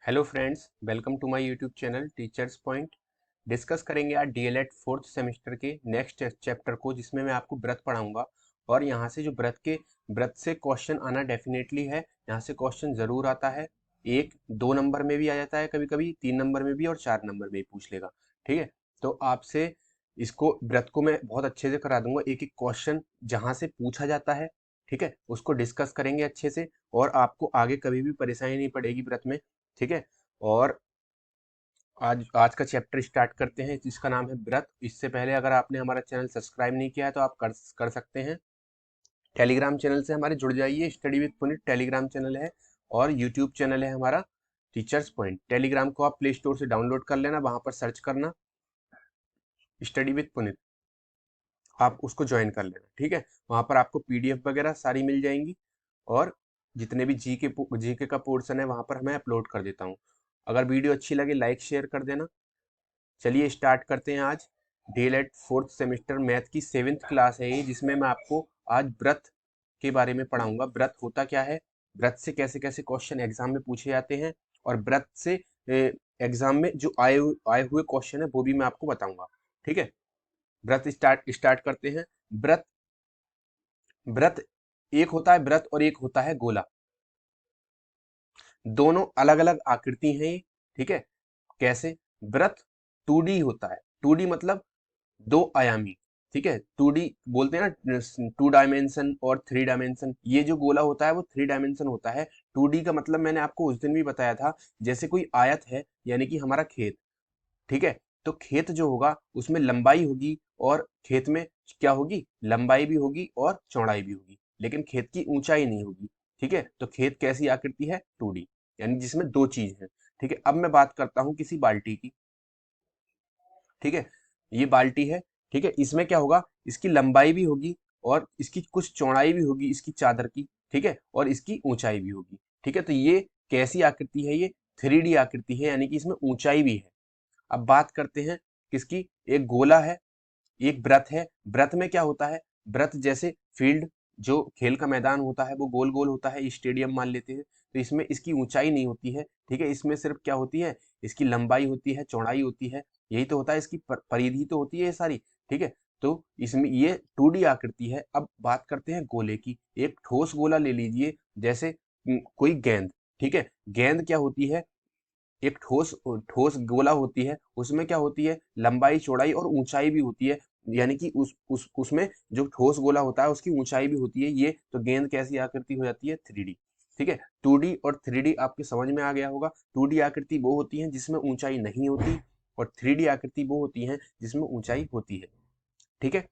Hello friends, welcome to my YouTube channel Teachers Point. Discuss करेंगे आज DElEd fourth semester के next chapter को, जिसमें मैं आपको व्रत पढ़ाऊंगा। और यहाँ से जो व्रत से क्वेश्चन आना डेफिनेटली है। यहाँ से क्वेश्चन जरूर आता है। एक दो नंबर में भी आ जाता है, कभी कभी 3 नंबर में भी और 4 नंबर में भी पूछ लेगा। ठीक है, तो आपसे इसको व्रत को मैं बहुत अच्छे से करा दूंगा। एक एक क्वेश्चन जहाँ से पूछा जाता है, ठीक है, उसको डिस्कस करेंगे अच्छे से। और आपको आगे कभी भी परेशानी नहीं पड़ेगी व्रत में। ठीक है। और आज आज का चैप्टर स्टार्ट करते हैं, जिसका नाम है व्रत। इससे पहले अगर आपने हमारा चैनल सब्सक्राइब नहीं किया है तो आप कर सकते हैं। टेलीग्राम चैनल से हमारे जुड़ जाइए। Study with Puneet Telegram channel है और यूट्यूब चैनल है हमारा टीचर्स पॉइंट। टेलीग्राम को आप प्ले स्टोर से डाउनलोड कर लेना, वहां पर सर्च करना स्टडी विद पुनीत, आप उसको ज्वाइन कर लेना। ठीक है, वहां पर आपको पीडीएफ वगैरह सारी मिल जाएंगी। और जितने भी जीके का पोर्शन है वहां पर मैं अपलोड कर देता हूँ। अगर वीडियो अच्छी लगे लाइक शेयर कर देना। चलिए स्टार्ट करते हैं। आज डीएलएड फोर्थ सेमेस्टर मैथ की 7th क्लास है ये, जिसमें मैं आपको आज व्रत के बारे में पढ़ाऊंगा। व्रत होता क्या है, व्रत से कैसे कैसे क्वेश्चन एग्जाम में पूछे जाते हैं, और व्रत से एग्जाम में जो आए हुए क्वेश्चन है वो भी मैं आपको बताऊंगा। ठीक है, व्रत स्टार्ट करते हैं। व्रत व्रत एक होता है व्रत और एक होता है गोला। दोनों अलग अलग आकृति हैं ये। ठीक है, कैसे? व्रत 2D होता है। 2D मतलब दो आयामी। ठीक है, 2D बोलते हैं ना, 2 डायमेंशन और 3 डायमेंशन। ये जो गोला होता है वो 3 डायमेंशन होता है। 2D का मतलब मैंने आपको उस दिन भी बताया था। जैसे कोई आयत है, यानी कि हमारा खेत। ठीक है, तो खेत जो होगा उसमें लंबाई होगी, और खेत में क्या होगी, लंबाई भी होगी और चौड़ाई भी होगी, लेकिन खेत की ऊंचाई नहीं होगी। ठीक है, तो खेत कैसी आकृति है, 2D, यानी जिसमें दो चीज है। ठीक है, अब मैं बात करता हूं किसी बाल्टी की। ठीक है, ये बाल्टी है। ठीक है, इसमें क्या होगा, इसकी लंबाई भी होगी और इसकी कुछ चौड़ाई भी होगी इसकी चादर की। ठीक है, और इसकी ऊंचाई भी होगी। ठीक है, तो ये कैसी आकृति है, ये 3D आकृति है, यानी कि इसमें ऊंचाई भी है। अब बात करते हैं किसकी, एक गोला है, एक व्रत है। व्रत में क्या होता है, व्रत जैसे फील्ड, जो खेल का मैदान होता है वो गोल गोल होता है, स्टेडियम मान लेते हैं। तो इसमें इसकी ऊंचाई नहीं होती है। ठीक है, इसमें सिर्फ क्या होती है, इसकी लंबाई होती है, चौड़ाई होती है। यही तो होता है, इसकी परिधि तो होती है ये सारी। ठीक है, तो इसमें ये 2D आकृति है। अब बात करते हैं गोले की। एक ठोस गोला ले लीजिए, जैसे कोई गेंद। ठीक है, गेंद क्या होती है, एक ठोस ठोस गोला होती है। उसमें क्या होती है, लंबाई चौड़ाई और ऊंचाई भी होती है। यानी कि उसमें जो ठोस गोला होता है उसकी ऊंचाई भी होती है। ये तो गेंद कैसी आकृति हो जाती है, 3D। ठीक है, 2D और 3D आपके समझ में आ गया होगा। 2D आकृति वो होती है जिसमें ऊंचाई नहीं होती, और 3D आकृति वो होती है जिसमें ऊंचाई होती है। ठीक है,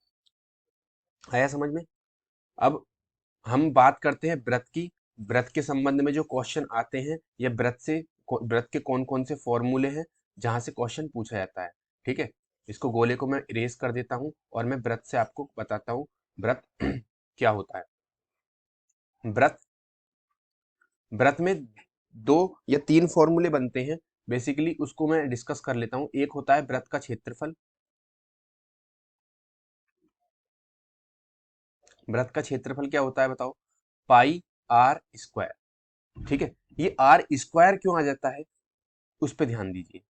आया समझ में? अब हम बात करते हैं व्रत की। व्रत के संबंध में जो क्वेश्चन आते हैं, या व्रत के कौन कौन से फॉर्मूले हैं जहां से क्वेश्चन पूछा जाता है। ठीक है, इसको गोले को मैं इरेज कर देता हूं और मैं व्रत से आपको बताता हूं व्रत क्या होता है। व्रत व्रत में 2 या 3 फॉर्मूले बनते हैं। बेसिकली उसको मैं डिस्कस कर लेता हूं। एक होता है व्रत का क्षेत्रफल। व्रत का क्षेत्रफल क्या होता है बताओ, पाई आर स्क्वायर। ठीक है, ये आर स्क्वायर क्यों आ जाता है, उस पर ध्यान दीजिए।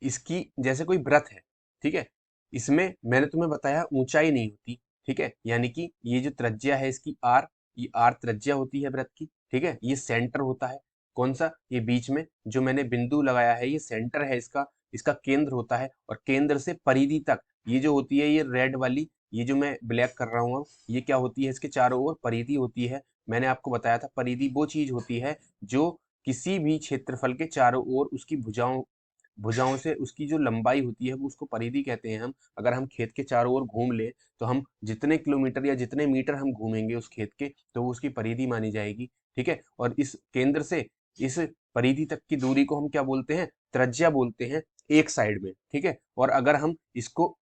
इसकी जैसे कोई व्रत है, ठीक है, इसमें मैंने तुम्हें बताया ऊंचाई नहीं होती। ठीक है, यानी कि ये जो त्रिज्या है इसकी आर, ये आर त्रिज्या होती है व्रत की। ठीक है, ये सेंटर होता है। कौन सा, ये बीच में जो मैंने बिंदु लगाया है ये सेंटर है इसका। इसका केंद्र होता है, और केंद्र से परिधि तक ये जो होती है, ये रेड वाली, ये जो मैं ब्लैक कर रहा हूँ, ये क्या होती है, इसके चारों ओर परिधि होती है। मैंने आपको बताया था, परिधि वो चीज होती है जो किसी भी क्षेत्रफल के चारों ओर उसकी भुजाओं भुजाओं से उसकी जो लंबाई होती है वो उसको परिधि कहते हैं हम। अगर हम खेत के चारों ओर घूम ले, तो हम जितने किलोमीटर या जितने मीटर हम घूमेंगे उस खेत के, तो वो उसकी परिधि मानी जाएगी। ठीक है, और इस केंद्र से इस परिधि तक की दूरी को हम क्या बोलते हैं, त्रिज्या बोलते हैं, एक साइड में। ठीक है, और अगर हम इसको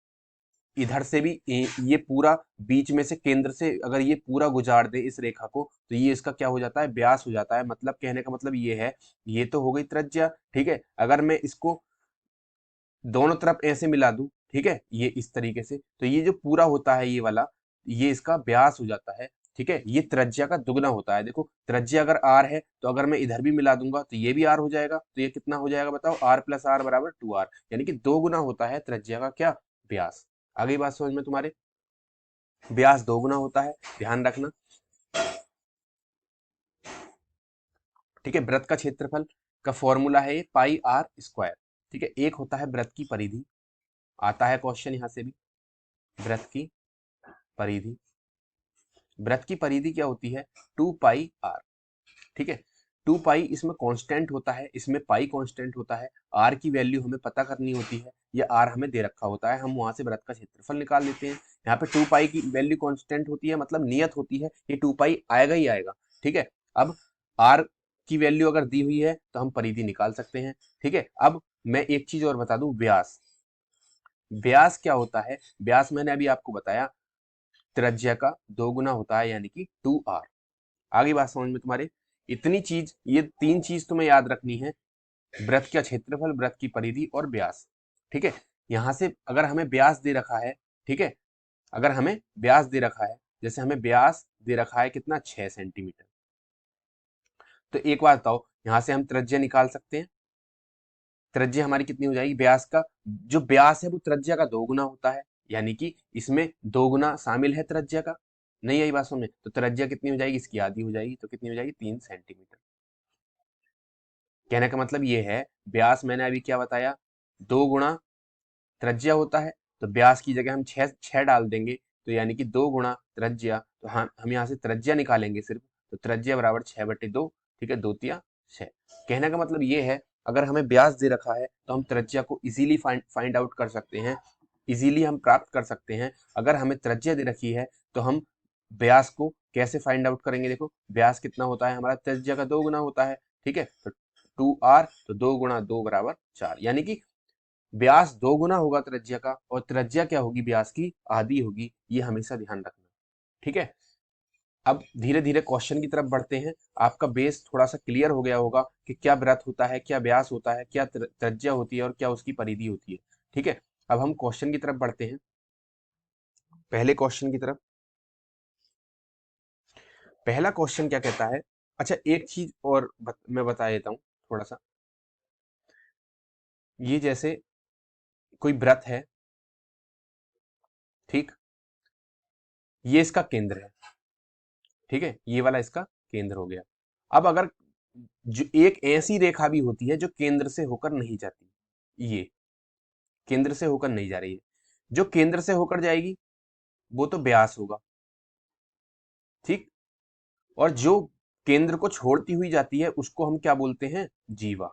इधर से भी ये पूरा बीच में से केंद्र से अगर ये पूरा गुजार दे इस रेखा को, तो ये इसका क्या हो जाता है, व्यास हो जाता है। मतलब कहने का मतलब ये है, ये तो हो गई त्रिज्या। ठीक है, अगर मैं इसको दोनों तरफ ऐसे मिला दूं, ठीक है, ये इस तरीके से, तो ये जो पूरा होता है ये वाला, ये इसका व्यास हो जाता है। ठीक है, ये त्रिज्या का दुगना होता है। देखो त्रिज्या अगर r है तो अगर मैं इधर भी मिला दूंगा तो ये भी r हो जाएगा, तो ये कितना हो जाएगा बताओ, r प्लस r बराबर 2r, यानी कि दो गुना होता है त्रिज्या का क्या, व्यास। आ गई बात समझ में तुम्हारे, व्यास दो गुना होता है, ध्यान रखना। ठीक है, वृत्त का क्षेत्रफल का फॉर्मूला है ये पाई आर स्क्वायर। ठीक है, एक होता है वृत्त की परिधि, आता है क्वेश्चन यहां से भी, वृत्त की परिधि। वृत्त की परिधि क्या होती है, 2 पाई आर। ठीक है, 2 पाई इसमें कांस्टेंट होता है, इसमें पाई कांस्टेंट होता है। आर की वैल्यू हमें पता करनी होती है, ये आर हमें दे रखा होता है, हम वहां से वृत्त का क्षेत्रफल निकाल लेते हैं। यहाँ पे 2 पाई की वैल्यू कांस्टेंट होती है, मतलब नियत होती है, ये 2 पाई आएगा ही आएगा। ठीक है, अब आर की वैल्यू अगर दी हुई है तो हम परिधि निकाल सकते हैं। ठीक है, अब मैं एक चीज और बता दूं, व्यास, व्यास क्या होता है, व्यास मैंने अभी आपको बताया त्रिज्या का दो गुना होता है, यानी कि 2r। आगे बात समझ में तुम्हारे, इतनी चीज, ये तीन चीज तुम्हें याद रखनी है, वृत्त का क्षेत्रफल, वृत्त की परिधि और व्यास। ठीक है, यहां से अगर हमें व्यास दे रखा है, ठीक है, अगर हमें व्यास दे रखा है, जैसे हमें व्यास दे रखा है कितना, 6 सेंटीमीटर, तो एक बात बताओ, यहां से हम त्रिज्या निकाल सकते हैं। त्रिज्या हमारी कितनी हो जाएगी, व्यास का जो व्यास है वो त्रिज्या का दोगुना होता है, यानी कि इसमें दोगुना शामिल है त्रिज्या का। नहीं आई बात समझ में, तो त्रिज्या कितनी हो जाएगी, इसकी आधी हो जाएगी, तो कितनी हो जाएगी, 3 सेंटीमीटर। कहने का मतलब ये है, व्यास मैंने अभी क्या बताया, दो गुणा त्रिज्या होता है, तो व्यास की जगह हम छह डाल देंगे, तो यानी कि दो गुणा त्रिज्या, तो हम यहाँ से त्रिज्या निकालेंगे सिर्फ, तो त्रिज्या बराबर 6/2। ठीक है, 2 तिया 6। कहने का मतलब ये है, अगर हमें व्यास दे रखा है तो हम त्रिज्या को इजीली फाइंड आउट कर सकते हैं, इजीली हम प्राप्त कर सकते हैं। अगर हमें त्रिज्या दे रखी है तो हम व्यास को कैसे फाइंड आउट करेंगे, देखो व्यास कितना होता है हमारा, त्रिज्या का दो गुना होता है। ठीक है, तो 2r, तो 2 गुणा 2 बराबर 4, यानी कि व्यास दो गुना होगा त्रिज्या का, और त्रिज्या क्या होगी, व्यास की आधी होगी, ये हमेशा ध्यान रखना। ठीक है, अब धीरे धीरे क्वेश्चन की तरफ बढ़ते हैं, आपका बेस थोड़ा सा क्लियर हो गया होगा कि क्या वृत्त होता है, क्या व्यास होता है, क्या त्रिज्या होती है और क्या उसकी परिधि होती है। ठीक है, अब हम क्वेश्चन की तरफ बढ़ते हैं, पहले क्वेश्चन की तरफ। पहला क्वेश्चन क्या कहता है, अच्छा एक चीज और मैं बता देता हूँ थोड़ा सा, ये जैसे कोई वृत्त है, ठीक, ये इसका केंद्र है। ठीक है, ये वाला इसका केंद्र हो गया। अब अगर जो एक ऐसी रेखा भी होती है जो केंद्र से होकर नहीं जाती, ये केंद्र से होकर नहीं जा रही है, जो केंद्र से होकर जाएगी वो तो व्यास होगा, ठीक, और जो केंद्र को छोड़ती हुई जाती है उसको हम क्या बोलते हैं, जीवा।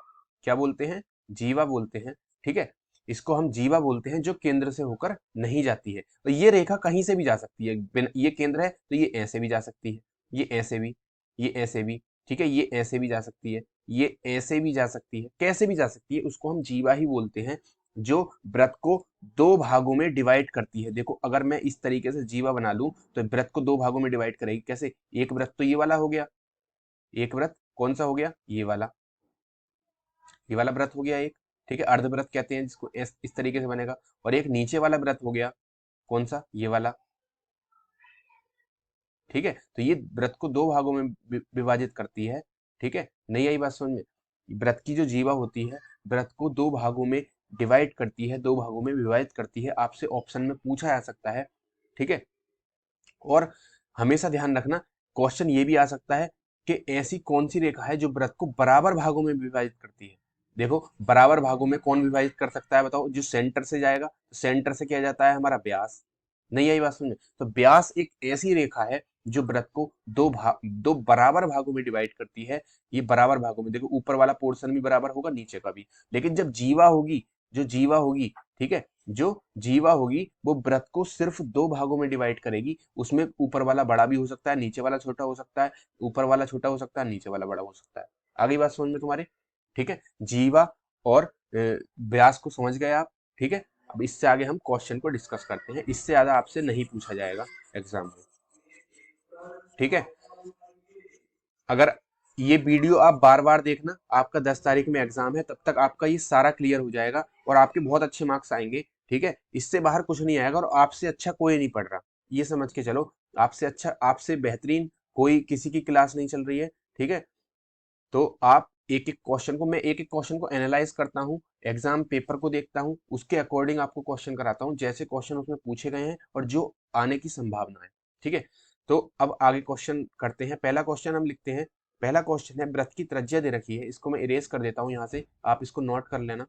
क्या बोलते हैं, जीवा बोलते हैं। ठीक है, इसको हम जीवा बोलते हैं, जो केंद्र से होकर नहीं जाती है। तो ये रेखा कहीं से भी जा सकती है, ये केंद्र है तो ये ऐसे भी जा सकती है, ये ऐसे भी, ये ऐसे भी, ठीक है, ये ऐसे भी जा सकती है, ये ऐसे भी जा सकती है, कैसे भी जा सकती है, उसको हम जीवा ही बोलते हैं, जो वृत्त को दो भागों में डिवाइड करती है। देखो अगर मैं इस तरीके से जीवा बना लूं तो वृत्त को दो भागों में डिवाइड करेगी, कैसे, एक वृत्त तो ये वाला हो गया, एक वृत्त कौन सा हो गया, ये वाला, ये वाला वृत्त हो गया एक। ठीक है, अर्धवृत्त कहते हैं जिसको, इस तरीके से बनेगा। और एक नीचे वाला वृत्त हो गया, कौन सा, ये वाला। ठीक है, तो ये वृत्त को दो भागों में विभाजित करती है। ठीक है, नहीं आई बात समझ में, वृत्त की जो जीवा होती है वृत्त को दो भागों में डिवाइड करती है, दो भागों में विभाजित करती है, आपसे ऑप्शन में पूछा जा सकता है। ठीक है, और हमेशा ध्यान रखना, क्वेश्चन ये भी आ सकता है कि ऐसी कौन सी रेखा है जो वृत्त को बराबर भागों में विभाजित करती है। देखो बराबर भागों में कौन विभाजित कर सकता है बताओ, जो सेंटर से जाएगा, सेंटर से किया जाता है हमारा व्यास। नहीं आई बात समझ, तो व्यास एक ऐसी रेखा है जो वृत्त को दो बराबर भागों में डिवाइड करती है। ये बराबर भागों में, देखो ऊपर वाला पोर्शन भी बराबर होगा, नीचे का भी, लेकिन जब जीवा होगी, जो जीवा होगी, ठीक है, जो जीवा होगी वो वृत्त को सिर्फ दो भागों में डिवाइड करेगी, उसमें ऊपर वाला बड़ा भी हो सकता है, नीचे वाला छोटा हो सकता है, ऊपर वाला छोटा हो सकता है, नीचे वाला बड़ा हो सकता है। आगे बात समझ में तुम्हारे, ठीक है, जीवा और व्यास को समझ गए आप। ठीक है, अब इससे आगे हम क्वेश्चन को डिस्कस करते हैं, इससे ज्यादा आपसे नहीं पूछा जाएगा एग्जाम में। ठीक है, अगर ये वीडियो आप बार बार देखना, आपका 10 तारीख में एग्जाम है, तब तक आपका ये सारा क्लियर हो जाएगा और आपके बहुत अच्छे मार्क्स आएंगे। ठीक है, इससे बाहर कुछ नहीं आएगा और आपसे अच्छा कोई नहीं पढ़ रहा, ये समझ के चलो। आपसे अच्छा, आपसे बेहतरीन कोई किसी की क्लास नहीं चल रही है, ठीक है। तो आप एक एक क्वेश्चन को, मैं एक एक क्वेश्चन को एनालाइज करता हूँ, एग्जाम पेपर को देखता हूँ, उसके अकॉर्डिंग आपको क्वेश्चन कराता हूँ, जैसे क्वेश्चन उसमें पूछे गए हैं और जो आने की संभावना है, ठीक है। तो अब आगे क्वेश्चन करते हैं। पहला क्वेश्चन हम लिखते हैं। पहला क्वेश्चन है, वृत्त की त्रिज्या दे रखी है, इसको मैं इरेज कर देता हूँ यहाँ से, आप इसको नोट कर लेना।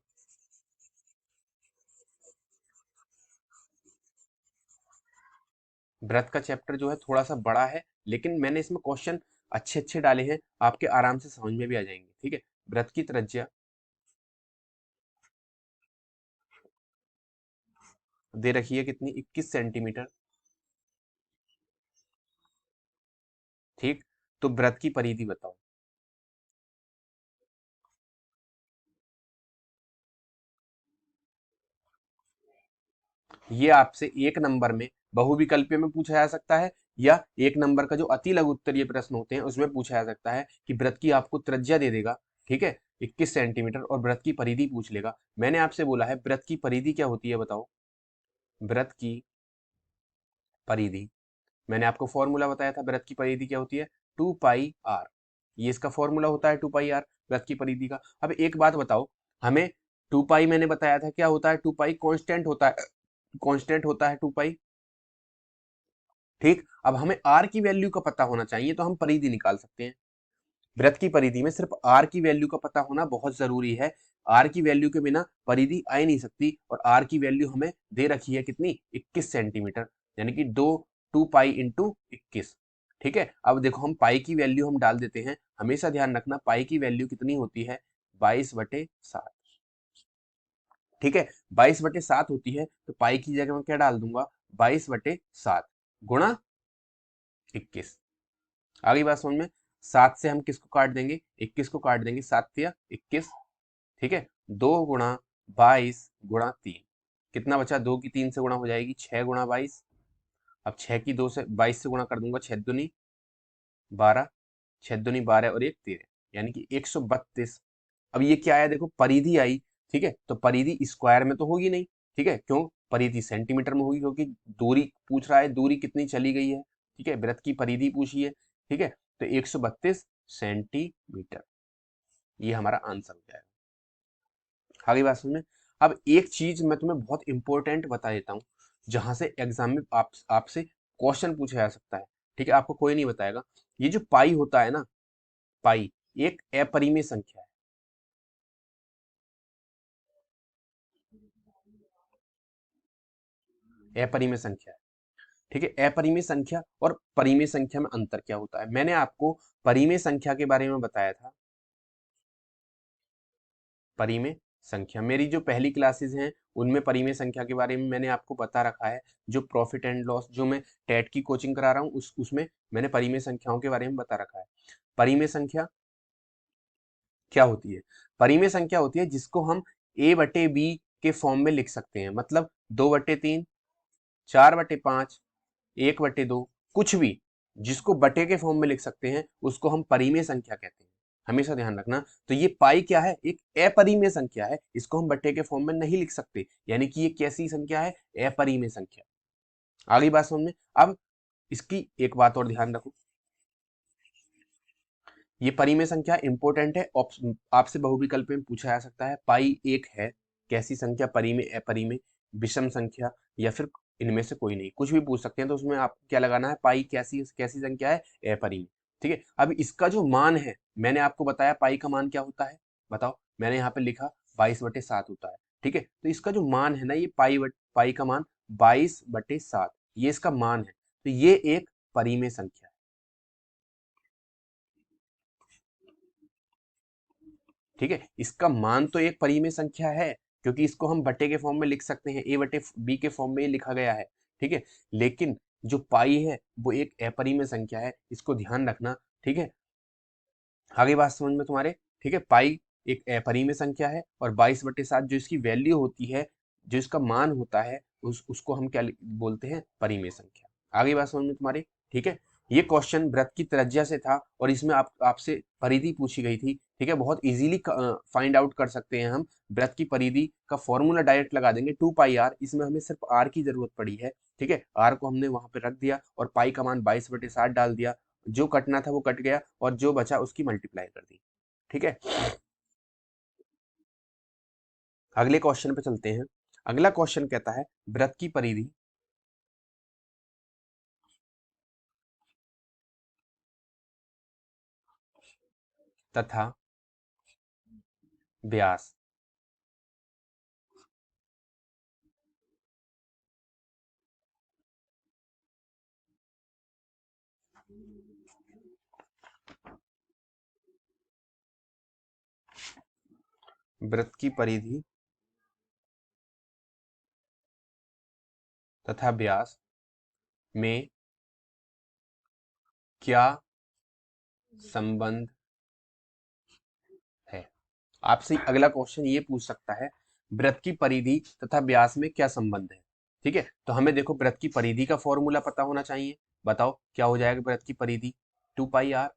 वृत्त का चैप्टर जो है थोड़ा सा बड़ा है, लेकिन मैंने इसमें क्वेश्चन अच्छे अच्छे डाले हैं, आपके आराम से समझ में भी आ जाएंगे, ठीक है। वृत्त की त्रिज्या दे रखी है कितनी, 21 सेंटीमीटर, ठीक। तो वृत्त की परिधि बताओ। ये आपसे एक नंबर में बहुविकल्पीय में पूछा जा सकता है, या एक नंबर का जो अति लघु उत्तरीय प्रश्न होते हैं उसमें पूछा जा सकता है कि वृत्त की आपको त्रिज्या दे देगा, ठीक है, 21 सेंटीमीटर, और वृत्त की परिधि पूछ लेगा। मैंने आपसे बोला है वृत्त की परिधि क्या होती है, बताओ। वृत्त की परिधि, मैंने आपको फॉर्मूला बताया था, वृत्त की परिधि क्या होती है, 2 पाई आर। ये इसका फॉर्मूला होता है 2 पाई आर, वृत्त की परिधि का। अब एक बात बताओ, हमें 2 पाई, मैंने बताया था क्या होता है, 2 पाई कांस्टेंट होता है, कांस्टेंट होता है 2 पाई, ठीक। अब हमें आर की वैल्यू का पता होना चाहिए, तो हम परिधि निकाल सकते हैं। वृत्त की परिधि में सिर्फ आर की वैल्यू का पता होना बहुत जरूरी है। आर की वैल्यू के बिना परिधि आ ही नहीं सकती, और आर की वैल्यू हमें दे रखी है कितनी, 21 सेंटीमीटर, यानी कि 2 पाई इंटू 21, ठीक है। अब देखो, हम पाई की वैल्यू हम डाल देते हैं, हमेशा ध्यान रखना पाई की वैल्यू कितनी होती है, 22/7, ठीक है। 22/7 होती है, तो पाई की जगह मैं क्या डाल दूंगा, 22/7 गुणा 21। आ गई बात समझ में। 7 से हम किसको काट देंगे, 21 को काट देंगे, 7 या 21, ठीक है। 2 गुणा 22 गुणा 3, कितना बचा, 2 की 3 से गुणा हो जाएगी, 6 गुणा 22। अब 6 की 2 से 22 से गुणा कर दूंगा, 6 दूनी 12, 6 दूनी 12 और 1 13, यानी कि 132। अब ये क्या आया, देखो परिधि आई, ठीक है। तो परिधि स्क्वायर में तो होगी नहीं, ठीक है, क्यों, परिधि सेंटीमीटर में होगी, क्योंकि दूरी पूछ रहा है, दूरी कितनी चली गई है, ठीक है, वृत्त की परिधि पूछी है, ठीक है। तो 132 सेंटीमीटर, ये हमारा आंसर हो जाएगा। आगे बात समझ में। अब एक चीज मैं तुम्हें बहुत इंपॉर्टेंट बता देता हूँ, जहां से एग्जाम में आपसे क्वेश्चन पूछा जा सकता है, ठीक है, आपको कोई नहीं बताएगा। ये जो पाई होता है ना, पाई एक अपरिमेय संख्या है, अपरिमेय संख्या है, ठीक है। अपरिमेय संख्या और परिमेय संख्या में अंतर क्या होता है, मैंने आपको परिमेय संख्या के बारे में बताया था। परिमेय संख्या, मेरी जो पहली क्लासेस हैं उनमें परिमेय संख्या के बारे में मैंने आपको बता रखा है। जो प्रॉफिट एंड लॉस, जो मैं टेट की कोचिंग करा रहा हूँ, उसमें मैंने परिमेय संख्याओं के बारे में बता रखा है। परिमेय संख्या क्या होती है, परिमेय संख्या होती है जिसको हम a/b के फॉर्म में लिख सकते हैं, मतलब 2/3, 4/5, 1/2, कुछ भी जिसको बटे के फॉर्म में लिख सकते हैं उसको हम परिमेय संख्या कहते हैं, हमेशा ध्यान रखना। तो ये पाई क्या है, एक अपरिमेय संख्या है, इसको हम बटे के फॉर्म में नहीं लिख सकते, यानी कि ये कैसी संख्या है, अपरिमेय संख्या। आगे बात समझ में। अब इसकी एक बात और ध्यान रखो, ये परिमेय संख्या इंपॉर्टेंट है, आपसे बहुविकल्प में पूछा जा सकता है। पाई एक है कैसी संख्या, परिमेय, अपरिमेय, विषम संख्या, या फिर इनमें से कोई नहीं, कुछ भी पूछ सकते हैं। तो उसमें आपको क्या लगाना है, पाई कैसी कैसी संख्या है, अपरिमेय, ठीक है। अब इसका जो मान है, मैंने आपको बताया पाई का मान क्या होता है, बताओ, मैंने यहाँ पे लिखा 22/7 होता है, ठीक है। तो इसका जो मान है ना, ये पाई का मान 22/7, ये इसका मान है, तो ये एक परिमेय संख्या है, ठीक है। इसका मान तो एक परिमेय संख्या है, क्योंकि इसको हम बटे के फॉर्म में लिख सकते हैं, a/b के फॉर्म में ये लिखा गया है, ठीक है। लेकिन जो पाई है वो एक अपरिमेय संख्या है, इसको ध्यान रखना, ठीक है। आगे बात समझ में तुम्हारे, ठीक है। पाई एक अपरिमेय संख्या है, और 22/7 जो इसकी वैल्यू होती है, जो इसका मान होता है, उसको हम क्या बोलते हैं, परिमेय संख्या। आगे बात समझ में तुम्हारी, ठीक है। ये क्वेश्चन वृत्त की त्रिज्या से था, और इसमें आपसे परिधि पूछी गई थी, ठीक है। बहुत इजीली फाइंड आउट कर सकते हैं हम। वृत्त की परिधि का फॉर्मूला डायरेक्ट लगा देंगे, 2 पाई आर, इसमें हमें सिर्फ आर की जरूरत पड़ी है, ठीक है, आर को हमने वहां पे रख दिया और पाई का मान 22/60 डाल दिया, जो कटना था वो कट गया और जो बचा उसकी मल्टीप्लाई कर दी। ठीक है, अगले क्वेश्चन पे चलते हैं। अगला क्वेश्चन कहता है वृत्त की परिधि तथा व्यास वृत्त की परिधि तथा व्यास में क्या संबंध है। आपसे अगला क्वेश्चन ये पूछ सकता है वृत्त की परिधि तथा व्यास में क्या संबंध है। ठीक है, तो हमें देखो वृत्त की परिधि का फॉर्मूला पता होना चाहिए। बताओ क्या हो जाएगा वृत्त की परिधि, 2πr।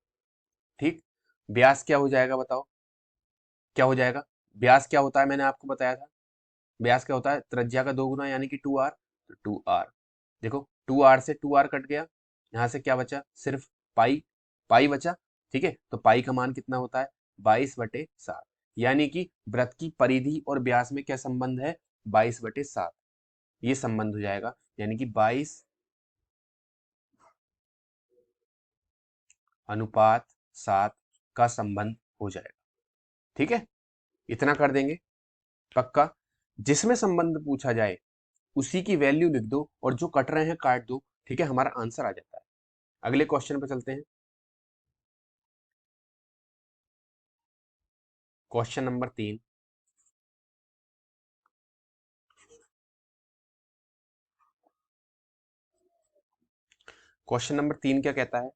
ठीक, व्यास क्या हो जाएगा बताओ, क्या हो जाएगा, व्यास क्या होता है मैंने आपको बताया था, व्यास क्या होता है त्रिज्या का 2 गुना यानी कि 2r। तो 2r, देखो 2r से 2r कट गया, यहाँ से क्या बचा सिर्फ पाई, पाई बचा। ठीक है, तो पाई का मान कितना होता है 22/7, यानी कि वृत्त की परिधि और व्यास में क्या संबंध है 22/7, ये संबंध हो जाएगा, यानी कि 22:7 का संबंध हो जाएगा। ठीक है, इतना कर देंगे पक्का। जिसमें संबंध पूछा जाए उसी की वैल्यू लिख दो और जो कट रहे हैं काट दो। ठीक है, हमारा आंसर आ जाता है। अगले क्वेश्चन पे चलते हैं। Question number 3। क्वेश्चन नंबर 3 क्या कहता है,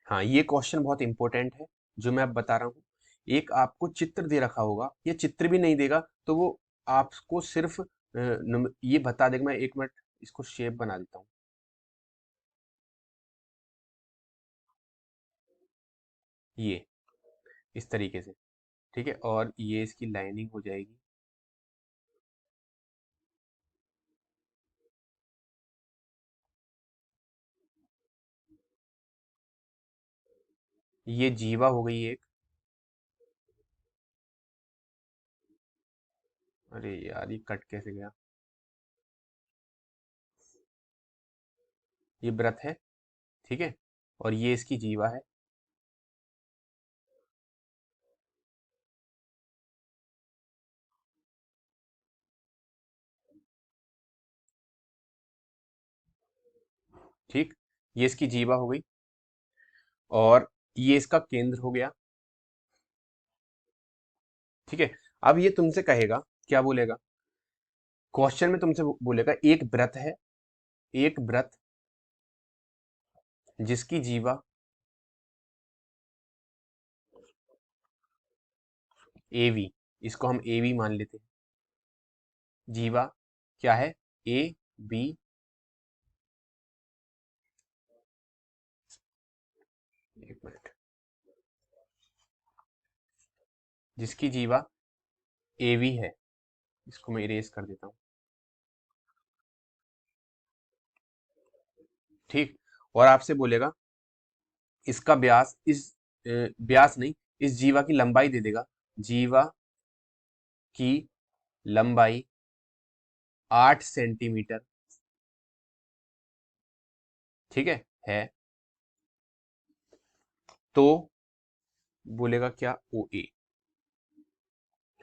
हाँ ये क्वेश्चन बहुत इंपॉर्टेंट है जो मैं अब बता रहा हूँ। एक आपको चित्र दे रखा होगा, ये चित्र भी नहीं देगा तो वो आपको सिर्फ ये बता देगा। मैं 1 मिनट इसको शेप बना देता हूँ, ये इस तरीके से। ठीक है, और ये इसकी लाइनिंग हो जाएगी। ये जीवा हो गई एक, अरे यार ये कट कैसे गया, ये व्रत है। ठीक है, और ये इसकी जीवा है। ठीक, ये इसकी जीवा हो गई और ये इसका केंद्र हो गया। ठीक है, अब ये तुमसे कहेगा, क्या बोलेगा, क्वेश्चन में तुमसे बोलेगा एक व्रत है, एक व्रत जिसकी जीवा एवी, इसको हम एवी मान लेते हैं। जीवा क्या है ए बी, एक मिनट, जिसकी जीवा एवी है, इसको मैं इरेज कर देता हूँ। ठीक, और आपसे बोलेगा इसका व्यास, इस व्यास नहीं, इस जीवा की लंबाई दे देगा। जीवा की लंबाई 8 सेंटीमीटर। ठीक है तो बोलेगा क्या ओ ए,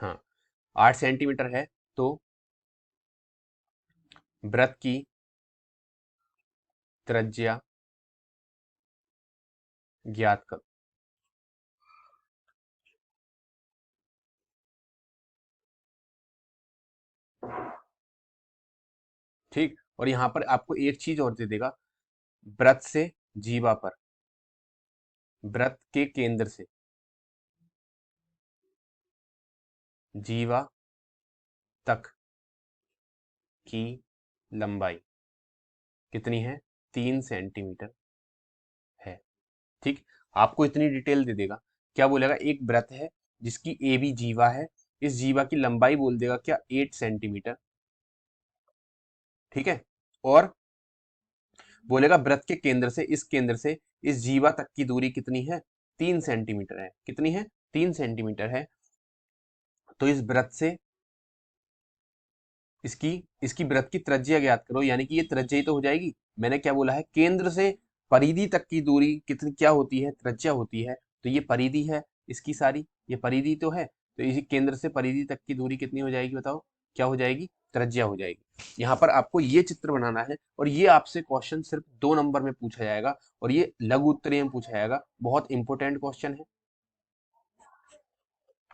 हाँ 8 सेंटीमीटर है तो वृत्त की त्रिज्या ज्ञात करो। ठीक, और यहाँ पर आपको एक चीज और दे देगा, वृत्त से जीवा पर, वृत्त के केंद्र से जीवा तक की लंबाई कितनी है 3 सेंटीमीटर है। ठीक, आपको इतनी डिटेल दे देगा। क्या बोलेगा, एक वृत्त है जिसकी ए बी जीवा है, इस जीवा की लंबाई बोल देगा क्या 8 सेंटीमीटर। ठीक है। और बोलेगा वृत्त के केंद्र से, इस केंद्र से इस जीवा तक की दूरी कितनी है? 3 सेंटीमीटर है। कितनी है? 3 सेंटीमीटर है। तो इस वृत्त से इसकी इसकी वृत्त की त्रिज्या ज्ञात करो, यानी कि ये त्रिज्या ही तो हो जाएगी। मैंने क्या बोला है? केंद्र से परिधि तक की दूरी कितनी क्या होती है? त्रिज्या होती है। तो ये परिधि है इसकी सारी, ये परिधि तो है। तो इसी केंद्र से परिधि तक की दूरी कितनी हो जाएगी? बताओ क्या हो जाएगी? त्रिज्या हो जाएगी। यहाँ पर आपको ये चित्र बनाना है और ये आपसे क्वेश्चन सिर्फ 2 नंबर में पूछा जाएगा और ये लघु उत्तरीय में पूछा जाएगा। बहुत इंपॉर्टेंट क्वेश्चन है,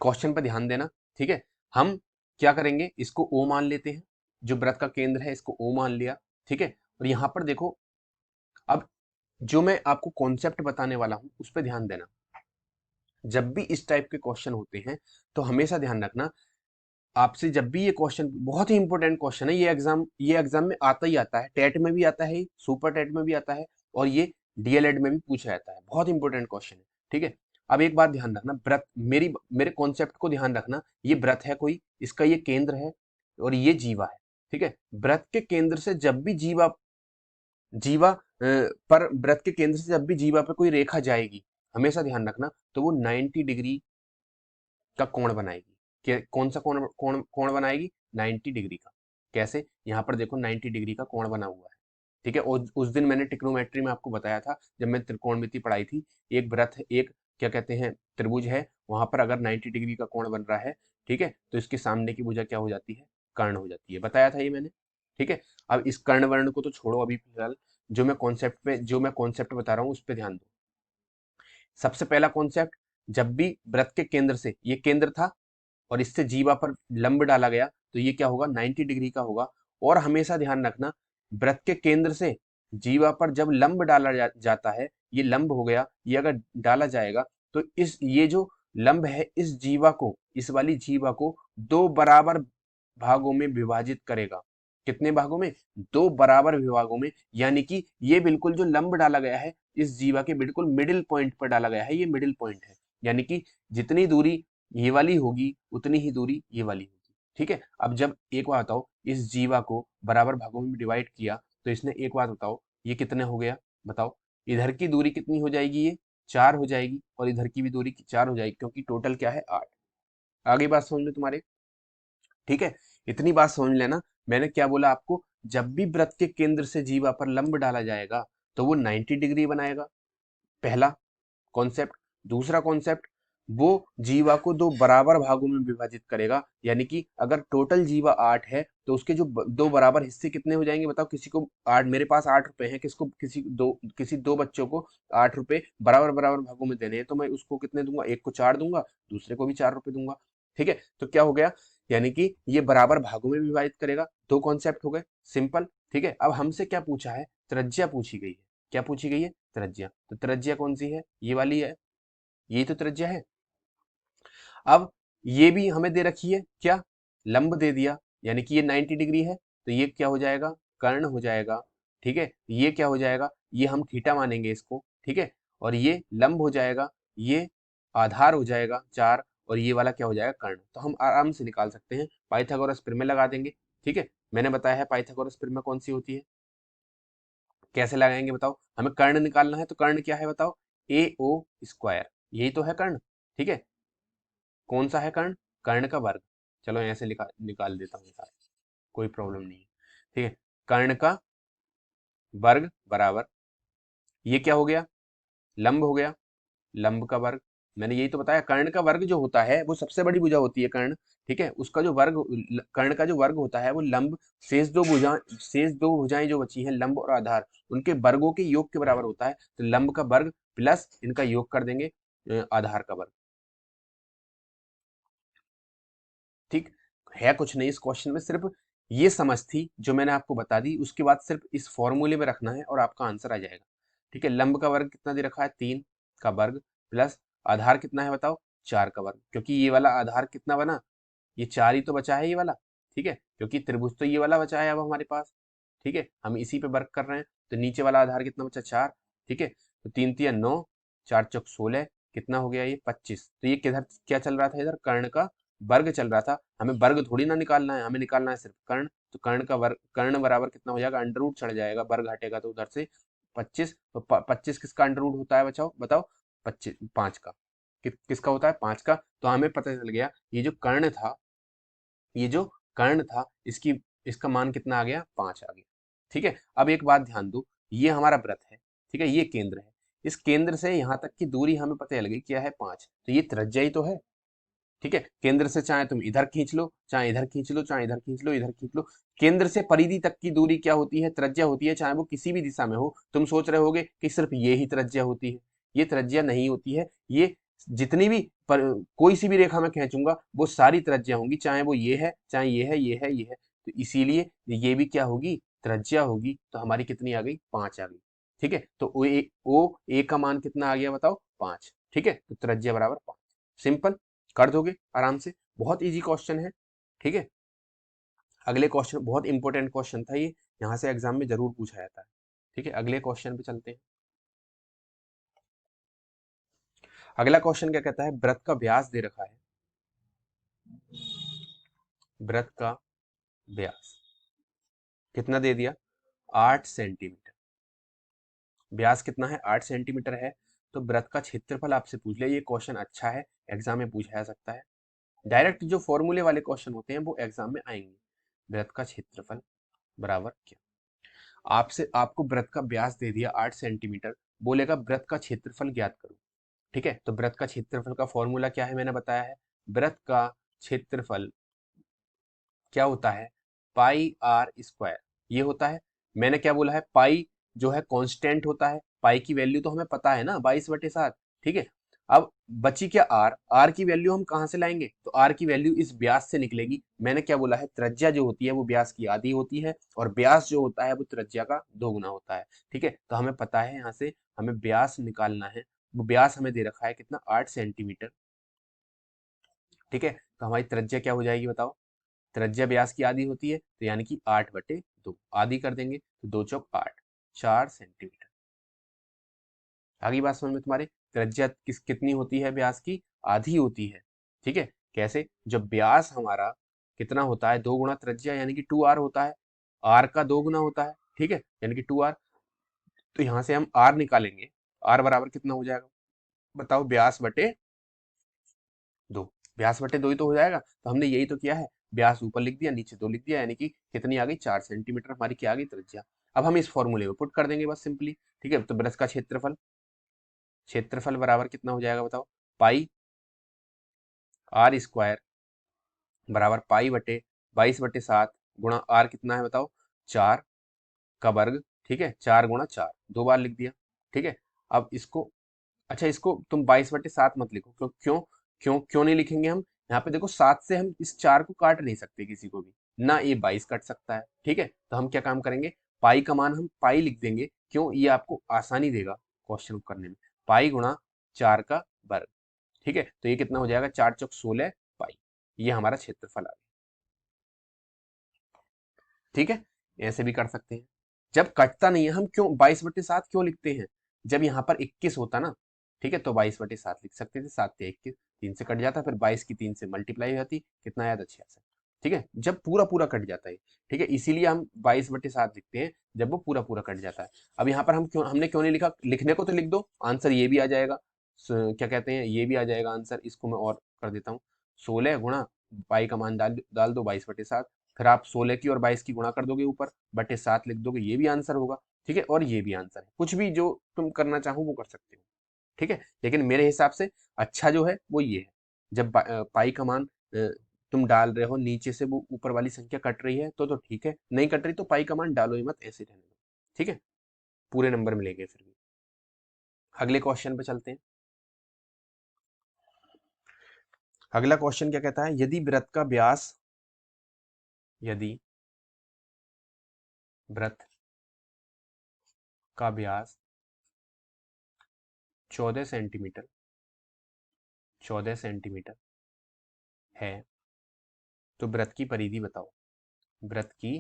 क्वेश्चन पर ध्यान देना। ठीक है, हम क्या करेंगे? इसको ओ मान लेते हैं, जो वृत्त का केंद्र है इसको ओ मान लिया। ठीक है, और यहाँ पर देखो, अब जो मैं आपको कॉन्सेप्ट बताने वाला हूं उस पर ध्यान देना। जब भी इस टाइप के क्वेश्चन होते हैं तो हमेशा ध्यान रखना, आपसे जब भी ये क्वेश्चन, बहुत ही इंपॉर्टेंट क्वेश्चन है, ये एग्जाम में आता ही आता है, टेट में भी आता है, सुपर टेट में भी आता है और ये डीएलएड में भी पूछा जाता है। बहुत इंपॉर्टेंट क्वेश्चन है। ठीक है, अब एक बात ध्यान रखना, व्रत, मेरे कॉन्सेप्ट को ध्यान रखना। ये व्रत है कोई, इसका ये केंद्र है और ये जीवा है। ठीक है, व्रत के केंद्र से जब भी जीवा जीवा पर व्रत के केंद्र से जब भी जीवा पर कोई रेखा जाएगी, हमेशा ध्यान रखना, तो वो 90 डिग्री का कोण बनाएगी। कौन सा कोण कोण कोण बनाएगी? 90 डिग्री का। कैसे? यहाँ पर देखो 90 डिग्री का कोण बना हुआ है। ठीक है, और उस दिन मैंने ट्रिग्नोमेट्री में आपको बताया था, जब मैं त्रिकोणमिति पढ़ाई थी, एक वृत्त, एक क्या कहते हैं, त्रिभुज है, वहां पर अगर 90 डिग्री का कोण बन रहा है, ठीक है, तो इसके सामने की भुजा क्या हो जाती है? कर्ण हो जाती है। बताया था ये मैंने। ठीक है, अब इस कर्ण वर्ण को तो छोड़ो अभी फिलहाल, जो मैं कॉन्सेप्ट बता रहा हूँ उस पर ध्यान दो। सबसे पहला कॉन्सेप्ट, जब भी वृत्त के केंद्र से, ये केंद्र था और इससे जीवा पर लंब डाला गया, तो ये क्या होगा? 90 डिग्री का होगा। और हमेशा ध्यान रखना, वृत्त के केंद्र से जीवा पर जब लंब डाला जाता है, ये लंब हो गया, ये अगर डाला जाएगा तो ये जो लंब है, इस जीवा को, इस वाली जीवा को 2 बराबर भागों में विभाजित करेगा। कितने भागों में? 2 बराबर विभागों में। यानी कि ये बिल्कुल जो लंब डाला गया है, इस जीवा के बिल्कुल मिडिल पॉइंट पर डाला गया है, ये मिडिल पॉइंट है। यानी कि जितनी दूरी ये वाली होगी उतनी ही दूरी ये वाली होगी। ठीक है, अब जब, एक बात बताओ, इस जीवा को बराबर भागों में डिवाइड किया तो इसने, एक बात बताओ, ये कितने हो गया? बताओ, इधर की दूरी कितनी हो जाएगी? ये 4 हो जाएगी और इधर की भी दूरी 4 हो जाएगी, क्योंकि टोटल क्या है? 8। आगे बात समझ लो तुम्हारे। ठीक है, इतनी बात समझ लेना। मैंने क्या बोला आपको? जब भी वृत्त के केंद्र से जीवा पर लंब डाला जाएगा तो वो 90 डिग्री बनाएगा, पहला कॉन्सेप्ट। दूसरा कॉन्सेप्ट, वो जीवा को 2 बराबर भागों में विभाजित करेगा। यानी कि अगर टोटल जीवा 8 है तो उसके जो 2 बराबर हिस्से कितने हो जाएंगे? बताओ, किसी को 8, मेरे पास 8 रुपए हैं, किसको, किसी दो बच्चों को 8 रुपए बराबर बराबर भागों में देने हैं, तो मैं उसको कितने दूंगा? एक को 4 दूंगा, दूसरे को भी 4 रुपए दूंगा। ठीक है, तो क्या हो गया? यानी कि ये बराबर भागों में विभाजित करेगा। 2 कॉन्सेप्ट हो गए, सिंपल। ठीक है, अब हमसे क्या पूछा है? त्रिज्या पूछी गई है। क्या पूछी गई है? त्रिज्या। तो त्रिज्या कौन सी है? ये वाली है, यही तो त्रिज्या है। अब ये भी हमें दे रखी है, क्या? लंब दे दिया, यानी कि ये 90 डिग्री है, तो ये क्या हो जाएगा? कर्ण हो जाएगा। ठीक है, ये क्या हो जाएगा? ये हम थीटा मानेंगे इसको। ठीक है, और ये लंब हो जाएगा, ये आधार हो जाएगा 4, और ये वाला क्या हो जाएगा? कर्ण। तो हम आराम से निकाल सकते हैं, पाइथागोरस प्रमेय लगा देंगे। ठीक है, मैंने बताया है पाइथागोरस प्रमेय कौन सी होती है, कैसे लगाएंगे बताओ? हमें कर्ण निकालना है, तो कर्ण क्या है बताओ? ए ओ स्क्वायर, यही तो है कर्ण। ठीक है, कौन सा है कर्ण? कर्ण का वर्ग। चलो ऐसे निकाल देता हूँ यार, कोई प्रॉब्लम नहीं है। ठीक है, कर्ण का वर्ग बराबर, ये क्या हो गया? लंब हो गया, लंब का वर्ग। मैंने यही तो बताया, कर्ण का वर्ग जो होता है वो सबसे बड़ी भुजा होती है कर्ण। ठीक है, उसका जो वर्ग, कर्ण का जो वर्ग होता है वो लंब, शेष दो भुजाएं जो बची हैं, लंब और आधार, उनके वर्गों के योग के बराबर होता है। तो लंब का वर्ग प्लस इनका योग कर देंगे, आधार का वर्ग। ठीक है, कुछ नहीं इस क्वेश्चन में, सिर्फ ये समझ थी जो मैंने आपको बता दी। उसके बाद सिर्फ इस फॉर्मूले में रखना है और आपका आंसर आ जाएगा। ठीक है, लंब का वर्ग कितना दे रखा है? 3 का वर्ग प्लस आधार कितना है बताओ? 4 का वर्ग। क्योंकि ये वाला आधार कितना बना? ये 4 ही तो बचा है ये वाला। ठीक है, क्योंकि त्रिभुज तो ये वाला बचा है अब हमारे पास। ठीक है, हम इसी पे वर्क कर रहे हैं। तो नीचे वाला आधार कितना बचा? 4। ठीक है, तो 3 तिया 9, 4 चौक 16, कितना हो गया ये? 25। तो ये किधर क्या चल रहा था? इधर कर्ण का वर्ग चल रहा था, हमें वर्ग थोड़ी ना निकालना है, हमें निकालना है सिर्फ कर्ण। तो कर्ण का वर्ग, कर्ण बराबर कितना हो जाएगा, अंडर रूट चढ़ जाएगा, वर्ग हटेगा तो उधर से 25। तो 25 किसका अंडर रूट होता है बचाओ, बताओ। 25 5 का, किसका होता है, 5 का। तो हमें पता चल गया ये जो कर्ण था, ये जो कर्ण था, इसका मान कितना आ गया, 5 आ गया। ठीक है, अब एक बात ध्यान दो, ये हमारा वृत्त है, ठीक है, ये केंद्र है, इस केंद्र से यहाँ तक की दूरी हमें पता चल गई क्या है, 5। तो ये त्रिज्या ही तो है। ठीक है, केंद्र से चाहे तुम इधर खींच लो, चाहे इधर खींच लो, चाहे इधर खींच लो, इधर खींच लो, केंद्र से परिधि तक की दूरी क्या होती है, त्रिज्या होती है, चाहे वो किसी भी दिशा में हो। तुम सोच रहे होगे कि सिर्फ ये ही त्रिज्या होती है, ये त्रिज्या नहीं होती है। ये जितनी भी कोई सी भी रेखा मैं खींचूंगा वो सारी त्रिज्या होंगी, चाहे वो ये है, चाहे ये है, ये है, ये है। तो इसीलिए ये भी क्या होगी, त्रिज्या होगी। तो हमारी कितनी आ गई, 5 आ गई। ठीक है, तो ओ ए का मान कितना आ गया बताओ, 5। ठीक है, तो त्रिज्या बराबर 5। सिंपल, कर दोगे आराम से, बहुत इजी क्वेश्चन है। ठीक है, अगले क्वेश्चन, बहुत इंपॉर्टेंट क्वेश्चन था ये, यहाँ से एग्जाम में जरूर पूछा जाता है। ठीक है, अगले क्वेश्चन पे चलते हैं। अगला क्वेश्चन क्या कहता है, वृत्त का व्यास दे रखा है, वृत्त का व्यास कितना दे दिया, 8 सेंटीमीटर। व्यास कितना है, 8 सेंटीमीटर है। तो वृत्त का क्षेत्रफल आपसे पूछ लिया, ये क्वेश्चन अच्छा है, एग्जाम में पूछा जा सकता है। डायरेक्ट जो फॉर्मूले वाले क्वेश्चन होते हैं वो एग्जाम में आएंगे। वृत्त का क्षेत्रफल बराबर क्या, आपसे आपको वृत्त का व्यास दे दिया 8 सेंटीमीटर, बोलेगा वृत्त का क्षेत्रफल ज्ञात करो। ठीक है, तो वृत्त का क्षेत्रफल का फॉर्मूला क्या है, मैंने बताया है। वृत्त का क्षेत्रफल क्या होता है, पाई आर स्क्वायर, ये होता है। मैंने क्या बोला है, पाई जो है कांस्टेंट होता है, पाई की वैल्यू तो हमें पता है ना, 22/7। ठीक है, अब बची क्या आर, आर की वैल्यू हम कहाँ से लाएंगे, तो आर की वैल्यू इस व्यास से निकलेगी। मैंने क्या बोला है, त्रिज्या जो होती है वो व्यास की आधी होती है, और व्यास जो होता है वो त्रिज्या का 2 गुना होता है। ठीक है, तो हमें पता है यहाँ से हमें व्यास निकालना है। वो व्यास हमें दे रखा है कितना, 8 सेंटीमीटर। ठीक है, तो हमारी त्रिज्या क्या हो जाएगी बताओ, त्रिज्या व्यास की आधी होती है, तो यानी कि 8/2 आधी कर देंगे, तो 2 चौक 8, 4 सेंटीमीटर। आगे बात समझ में तुम्हारे, त्रिज्या कितनी होती है व्यास की, आधी होती है। ठीक है, कैसे, जब व्यास हमारा कितना होता है, 2 गुना त्रिज्या यानी कि 2r होता है, आर का 2 गुना होता है। ठीक है, यानी कि 2r। तो यहाँ से हम आर निकालेंगे, आर बराबर कितना हो जाएगा बताओ, व्यास बटे 2। व्यास बटे 2 ही तो हो जाएगा, तो हमने यही तो किया है, व्यास ऊपर लिख दिया, नीचे 2 लिख दिया, यानी कि कितनी आ गई, 4 सेंटीमीटर हमारी क्या आ गई, त्रिज्या। अब हम इस फॉर्मूले में पुट कर देंगे बस सिंपली। ठीक है, तो वृत्त का क्षेत्रफल, क्षेत्रफल बराबर कितना हो जाएगा बताओ, पाई आर स्क्वायर बराबर पाई बटे 22/7 गुणा आर कितना है बताओ, 4 का वर्ग। ठीक है, 4 गुणा 4, 2 बार लिख दिया। ठीक है, अब इसको, अच्छा इसको तुम 22/7 मत लिखो, क्यों क्यों क्यों नहीं लिखेंगे हम, यहाँ पे देखो 7 से हम इस 4 को काट नहीं सकते किसी को भी ना, ये 22 कट सकता है। ठीक है, तो हम क्या काम करेंगे, पाई का मान हम पाई लिख देंगे, क्यों, ये आपको आसानी देगा क्वेश्चन को करने में। पाई गुणा 4 का वर्ग। ठीक है, तो ये कितना हो जाएगा, 4 चौक 16 पाई, ये हमारा क्षेत्रफल आ गया। ठीक है, ऐसे भी कर सकते हैं। जब कटता नहीं है, हम क्यों 22/7 क्यों लिखते हैं, जब यहाँ पर 21 होता ना, ठीक है, तो 22/7 लिख सकते थे, 7 से 21, 3 से कट जाता, फिर 22 की 3 से मल्टीप्लाई हो जाती, कितना आया था, 66। ठीक है, जब पूरा पूरा कट जाता है। ठीक है, इसीलिए हम 22/7 लिखते हैं, जब वो पूरा पूरा कट जाता है। अब यहाँ पर हमने क्यों नहीं लिखा, लिखने को तो लिख दो, आंसर ये भी आ जाएगा। क्या कहते हैं, ये भी आ जाएगा आंसर, इसको मैं और कर देता हूँ, 16 गुणा पाई का मान डाल डाल दो, 22/7, फिर आप 16 की और 22 की गुणा कर दोगे, ऊपर बटे 7 लिख दोगे, ये भी आंसर होगा। ठीक है, और ये भी आंसर है, कुछ भी जो तुम करना चाहो वो कर सकते हो। ठीक है, लेकिन मेरे हिसाब से अच्छा जो है वो ये है, जब पाई का मान तुम डाल रहे हो, नीचे से वो ऊपर वाली संख्या कट रही है तो ठीक है, नहीं कट रही तो पाई का मान डालो ही मत, ऐसे रहने दो। ठीक है, पूरे नंबर मिलेंगे फिर भी। अगले क्वेश्चन पे चलते हैं। अगला क्वेश्चन क्या कहता है, यदि वृत्त का व्यास, यदि वृत्त का व्यास 14 सेंटीमीटर, 14 सेंटीमीटर है, तो वृत्त की परिधि बताओ, वृत्त की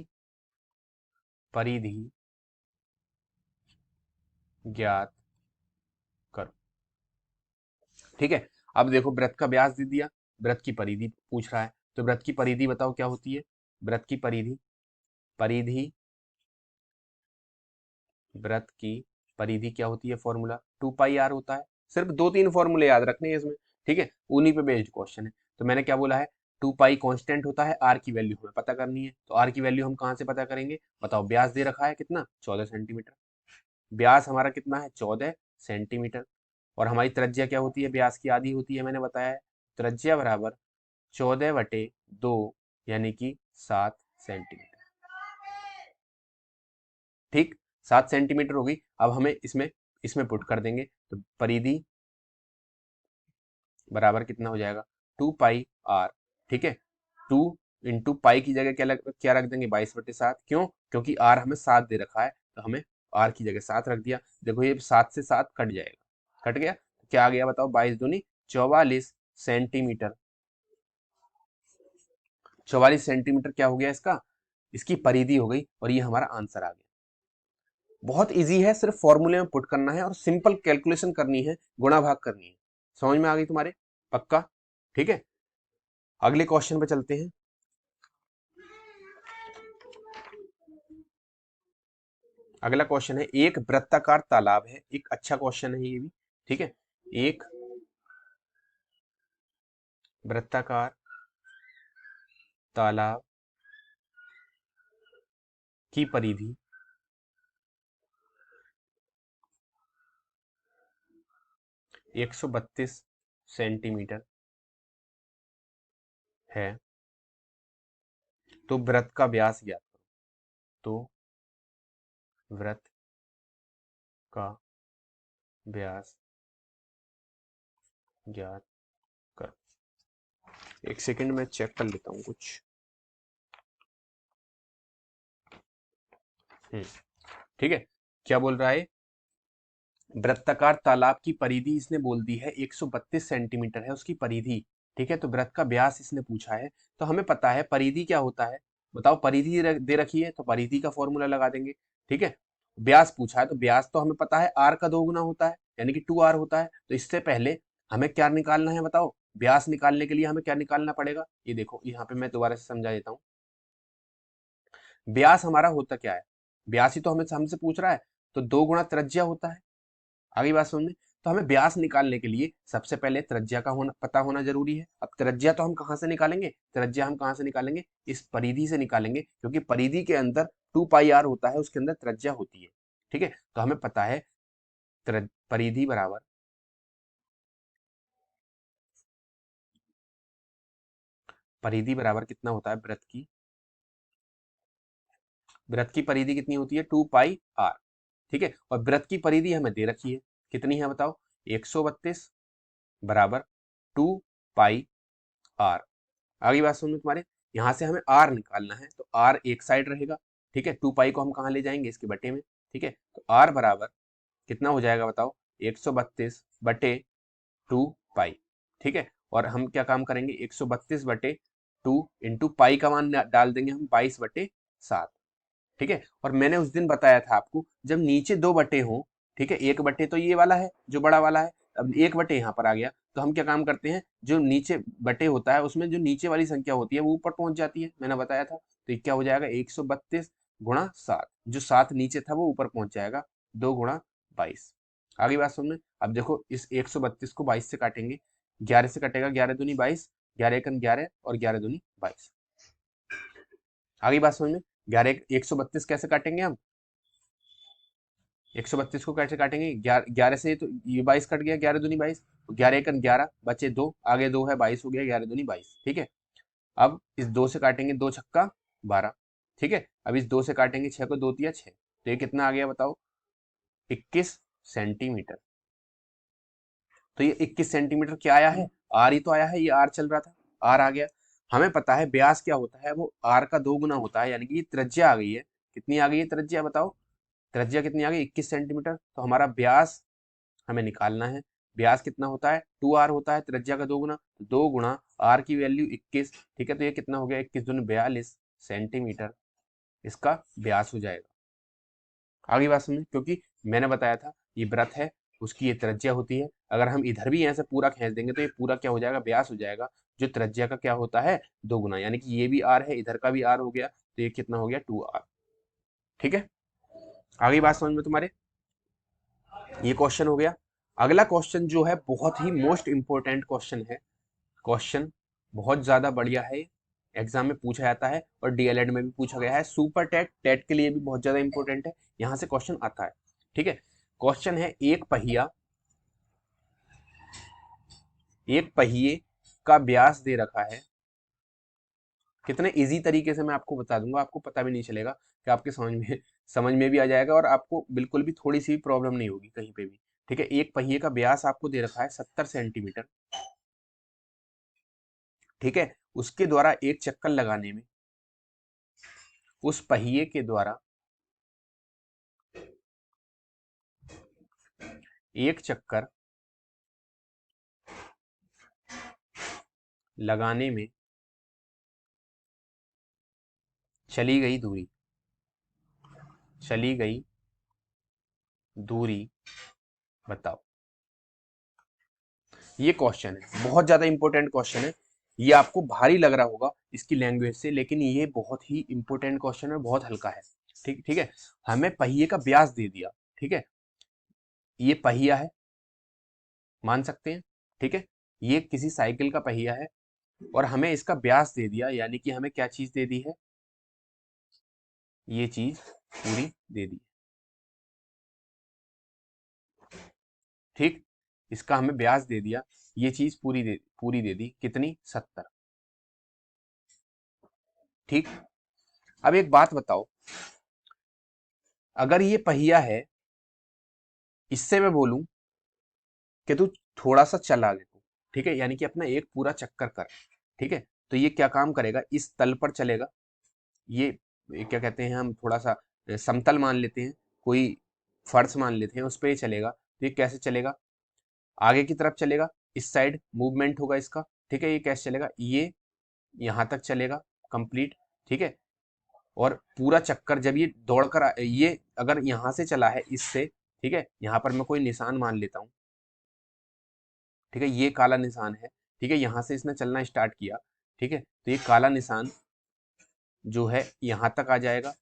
परिधि ज्ञात करो। ठीक है, अब देखो वृत्त का व्यास दे दिया, वृत्त की परिधि पूछ रहा है, तो वृत्त की परिधि बताओ क्या होती है? वृत्त की परिधि, परिधि वृत्त की परिधि क्या होती है? फॉर्मूला 2 पाई r होता है। सिर्फ 2-3 फॉर्मूले याद रखने हैं इसमें, ठीक है, उन्हीं पे बेस्ड क्वेश्चन है। तो मैंने क्या बोला है, 2 पाई कांस्टेंट होता है, आर की वैल्यू हमें पता करनी है। तो आर की वैल्यू हम कहाँ से पता करेंगे? बताओ, व्यास दे रखा है कितना? 14 सेंटीमीटर। व्यास हमारा कितना है? 14 सेंटीमीटर। और हमारी त्रिज्या क्या होती है? व्यास की आधी होती है, मैंने बताया है। त्रिज्या बराबर 14/2, यानी कि 7 सेंटीमीटर। ठीक, 7 सेंटीमीटर होगी। अब हमें इसमें इसमें पुट कर देंगे, तो परिधि बराबर कितना हो जाएगा? 2 पाई r। ठीक है, 2 × पाई की जगह क्या रख देंगे? 22/7। क्यों? क्योंकि r हमें 7 दे रखा है, तो हमें r की जगह 7 रख दिया। देखो ये 7 से 7 कट जाएगा, कट गया, तो क्या आ गया बताओ? 22 दूनी 44 सेंटीमीटर। 44 सेंटीमीटर क्या हो गया इसका? इसकी परिधि हो गई, और ये हमारा आंसर आ गया। बहुत इजी है, सिर्फ फॉर्मूले में पुट करना है और सिंपल कैलकुलेशन करनी है, गुणा भाग करनी है। समझ में आ गई तुम्हारे? पक्का? ठीक है, अगले क्वेश्चन पे चलते हैं। अगला क्वेश्चन है, एक वृत्ताकार तालाब है। एक अच्छा क्वेश्चन है ये भी, ठीक है। एक वृत्ताकार तालाब की परिधि 132 सेंटीमीटर है, तो वृत्त का व्यास ज्ञात करो। तो वृत्त का व्यास ज्ञात कर। एक सेकंड में चेक कर लेता हूँ कुछ। ठीक है, क्या बोल रहा है? वृत्ताकार तालाब की परिधि इसने बोल दी है 132 सेंटीमीटर है उसकी परिधि। ठीक है, तो वृत्त का व्यास इसने पूछा है, तो हमें पता है परिधि क्या होता है। बताओ, परिधि दे रखी है तो परिधि का फॉर्मूला लगा देंगे। ठीक है, व्यास पूछा है तो व्यास तो हमें पता है आर का 2 गुना होता है, यानी कि 2r होता है। तो इससे पहले हमें क्या निकालना है बताओ? व्यास निकालने के लिए हमें क्या निकालना पड़ेगा? ये देखो, यहाँ पे मैं दोबारा से समझा देता हूँ। व्यास हमारा होता क्या है? व्यास ही तो हमें हमसे पूछ रहा है, तो 2 गुना त्रिज्या होता है। आगे बात समझ में? तो हमें व्यास निकालने के लिए सबसे पहले त्रिज्या का होना पता होना जरूरी है। अब त्रिज्या तो हम कहाँ से निकालेंगे? त्रिज्या हम कहाँ से निकालेंगे? इस परिधि से निकालेंगे, क्योंकि परिधि के अंदर 2 पाई r होता है, उसके अंदर त्रिज्या होती है। ठीक है, तो हमें पता है परिधि बराबर, परिधि बराबर कितना होता है? वृत्त की परिधि कितनी होती है? 2 पाई r। ठीक है, और वृत्त की परिधि हमें दे रखी है, कितनी है बताओ? 132 बराबर 2 पाई r। आगे बात सुनो तुम्हारे, यहाँ से हमें r निकालना है, तो r एक साइड रहेगा। ठीक है, 2 पाई को हम कहाँ ले जाएंगे? इसके बटे में। ठीक है, तो r बराबर कितना हो जाएगा बताओ? 132/2 पाई। ठीक है, और हम क्या काम करेंगे? 132/2 × पाई का मान डाल देंगे हम 22/7। ठीक है, और मैंने उस दिन बताया था आपको, जब नीचे 2 बटे हों, ठीक है, 1 बटे तो ये वाला है जो बड़ा वाला है, अब 1 बटे यहाँ पर आ गया, तो हम क्या काम करते हैं? जो नीचे बटे होता है उसमें जो नीचे वाली संख्या होती है वो ऊपर पहुंच जाती है, मैंने बताया था। तो ये क्या हो जाएगा? 132 × 7, जो 7 नीचे था वो ऊपर पहुंच जाएगा, 2 × 22। आगे बात समझ में? अब देखो, इस 132 को 22 से काटेंगे, 11 से कटेगा, 11 दूनी 22, 11 एकन 11 और 11 दूनी 22। आगे बात समझ में? 132 कैसे काटेंगे हम? 132 को कैसे काटेंगे? 11 से तो ये 22 कट गया, 11 दूनी 22, 11 एकन 11 बचे 2, आगे 2 है, 22 हो गया, 11 दूनी 22। ठीक है, अब इस 2 से काटेंगे, 2 छक्का 12। ठीक है, अब इस 2 से काटेंगे, 6 को 2 तिया 6, तो ये कितना आ गया बताओ? 21 सेंटीमीटर। तो ये 21 सेंटीमीटर क्या आया है? आर ही तो आया है, ये आर चल रहा था, आर आ गया। हमें पता है व्यास क्या होता है? वो आर का 2 गुना होता है, यानी कि ये त्रिज्या आ गई है। कितनी आ गई है त्रिज्या बताओ? त्रिज्या कितनी आ गई? 21 सेंटीमीटर। तो हमारा व्यास हमें निकालना है। व्यास कितना होता है? 2r होता है, त्रिज्या का 2 गुना, 2 गुना r की वैल्यू 21। ठीक है, तो ये कितना हो गया? 21 दूनी 42 सेंटीमीटर इसका व्यास हो जाएगा। आगे बात समझ, क्योंकि मैंने बताया था ये वृत्त है, उसकी ये त्रिज्या होती है। अगर हम इधर भी ऐसे पूरा खींच देंगे तो ये पूरा क्या हो जाएगा, व्यास हो जाएगा, जो त्रिज्या का क्या होता है, 2 गुना, यानी कि ये भी आर है, इधर का भी आर हो गया, तो ये कितना हो गया, 2r। ठीक है, आगे बात समझ में तुम्हारे, ये क्वेश्चन हो गया। अगला क्वेश्चन जो है बहुत ही मोस्ट इंपॉर्टेंट क्वेश्चन है, क्वेश्चन बहुत ज्यादा बढ़िया है, एग्जाम में पूछा जाता है और डीएलएड में भी पूछा गया है, सुपर टेट टेट के लिए भी बहुत ज्यादा इंपॉर्टेंट है, यहां से क्वेश्चन आता है। ठीक है, क्वेश्चन है एक पहिए का व्यास दे रखा है, कितने इजी तरीके से मैं आपको बता दूंगा, आपको पता भी नहीं चलेगा कि आपके समझ में भी आ जाएगा और आपको बिल्कुल भी थोड़ी सी भी प्रॉब्लम नहीं होगी कहीं पे भी। ठीक है, एक पहिए का व्यास आपको दे रखा है 70 सेंटीमीटर। ठीक है, उसके द्वारा एक चक्कर लगाने में उस पहिए के द्वारा एक चक्कर लगाने में चली गई दूरी, चली गई दूरी बताओ। ये क्वेश्चन है, बहुत ज्यादा इंपॉर्टेंट क्वेश्चन है, ये आपको भारी लग रहा होगा इसकी लैंग्वेज से, लेकिन ये बहुत ही इंपॉर्टेंट क्वेश्चन है, बहुत हल्का है। ठीक ठीक है, हमें पहिए का व्यास दे दिया। ठीक है, ये पहिया है, मान सकते हैं। ठीक है, ये किसी साइकिल का पहिया है और हमें इसका व्यास दे दिया, यानी कि हमें क्या चीज दे दी है, ये चीज पूरी दे दी। ठीक, इसका हमें व्यास दे दिया, ये चीज पूरी दे दी, कितनी, 70। ठीक, अब एक बात बताओ, अगर ये पहिया है, इससे मैं बोलूं कि तू थोड़ा सा चला देखो, ठीक है, यानी कि अपना एक पूरा चक्कर कर। ठीक है, तो ये क्या काम करेगा, इस तल पर चलेगा, ये क्या कहते हैं, हम थोड़ा सा समतल मान लेते हैं, कोई फर्श मान लेते हैं, उस पर ये चलेगा, तो ये कैसे चलेगा, आगे की तरफ चलेगा, इस साइड मूवमेंट होगा इसका। ठीक है, ये कैसे चलेगा, ये यहाँ तक चलेगा कंप्लीट। ठीक है, और पूरा चक्कर जब ये दौड़कर ये अगर यहाँ से चला है इससे, ठीक है, यहाँ पर मैं कोई निशान मान लेता हूँ। ठीक है, ये काला निशान है। ठीक है, यहाँ से इसने चलना स्टार्ट किया। ठीक है, तो ये काला निशान जो है यहाँ तक आ जाएगा।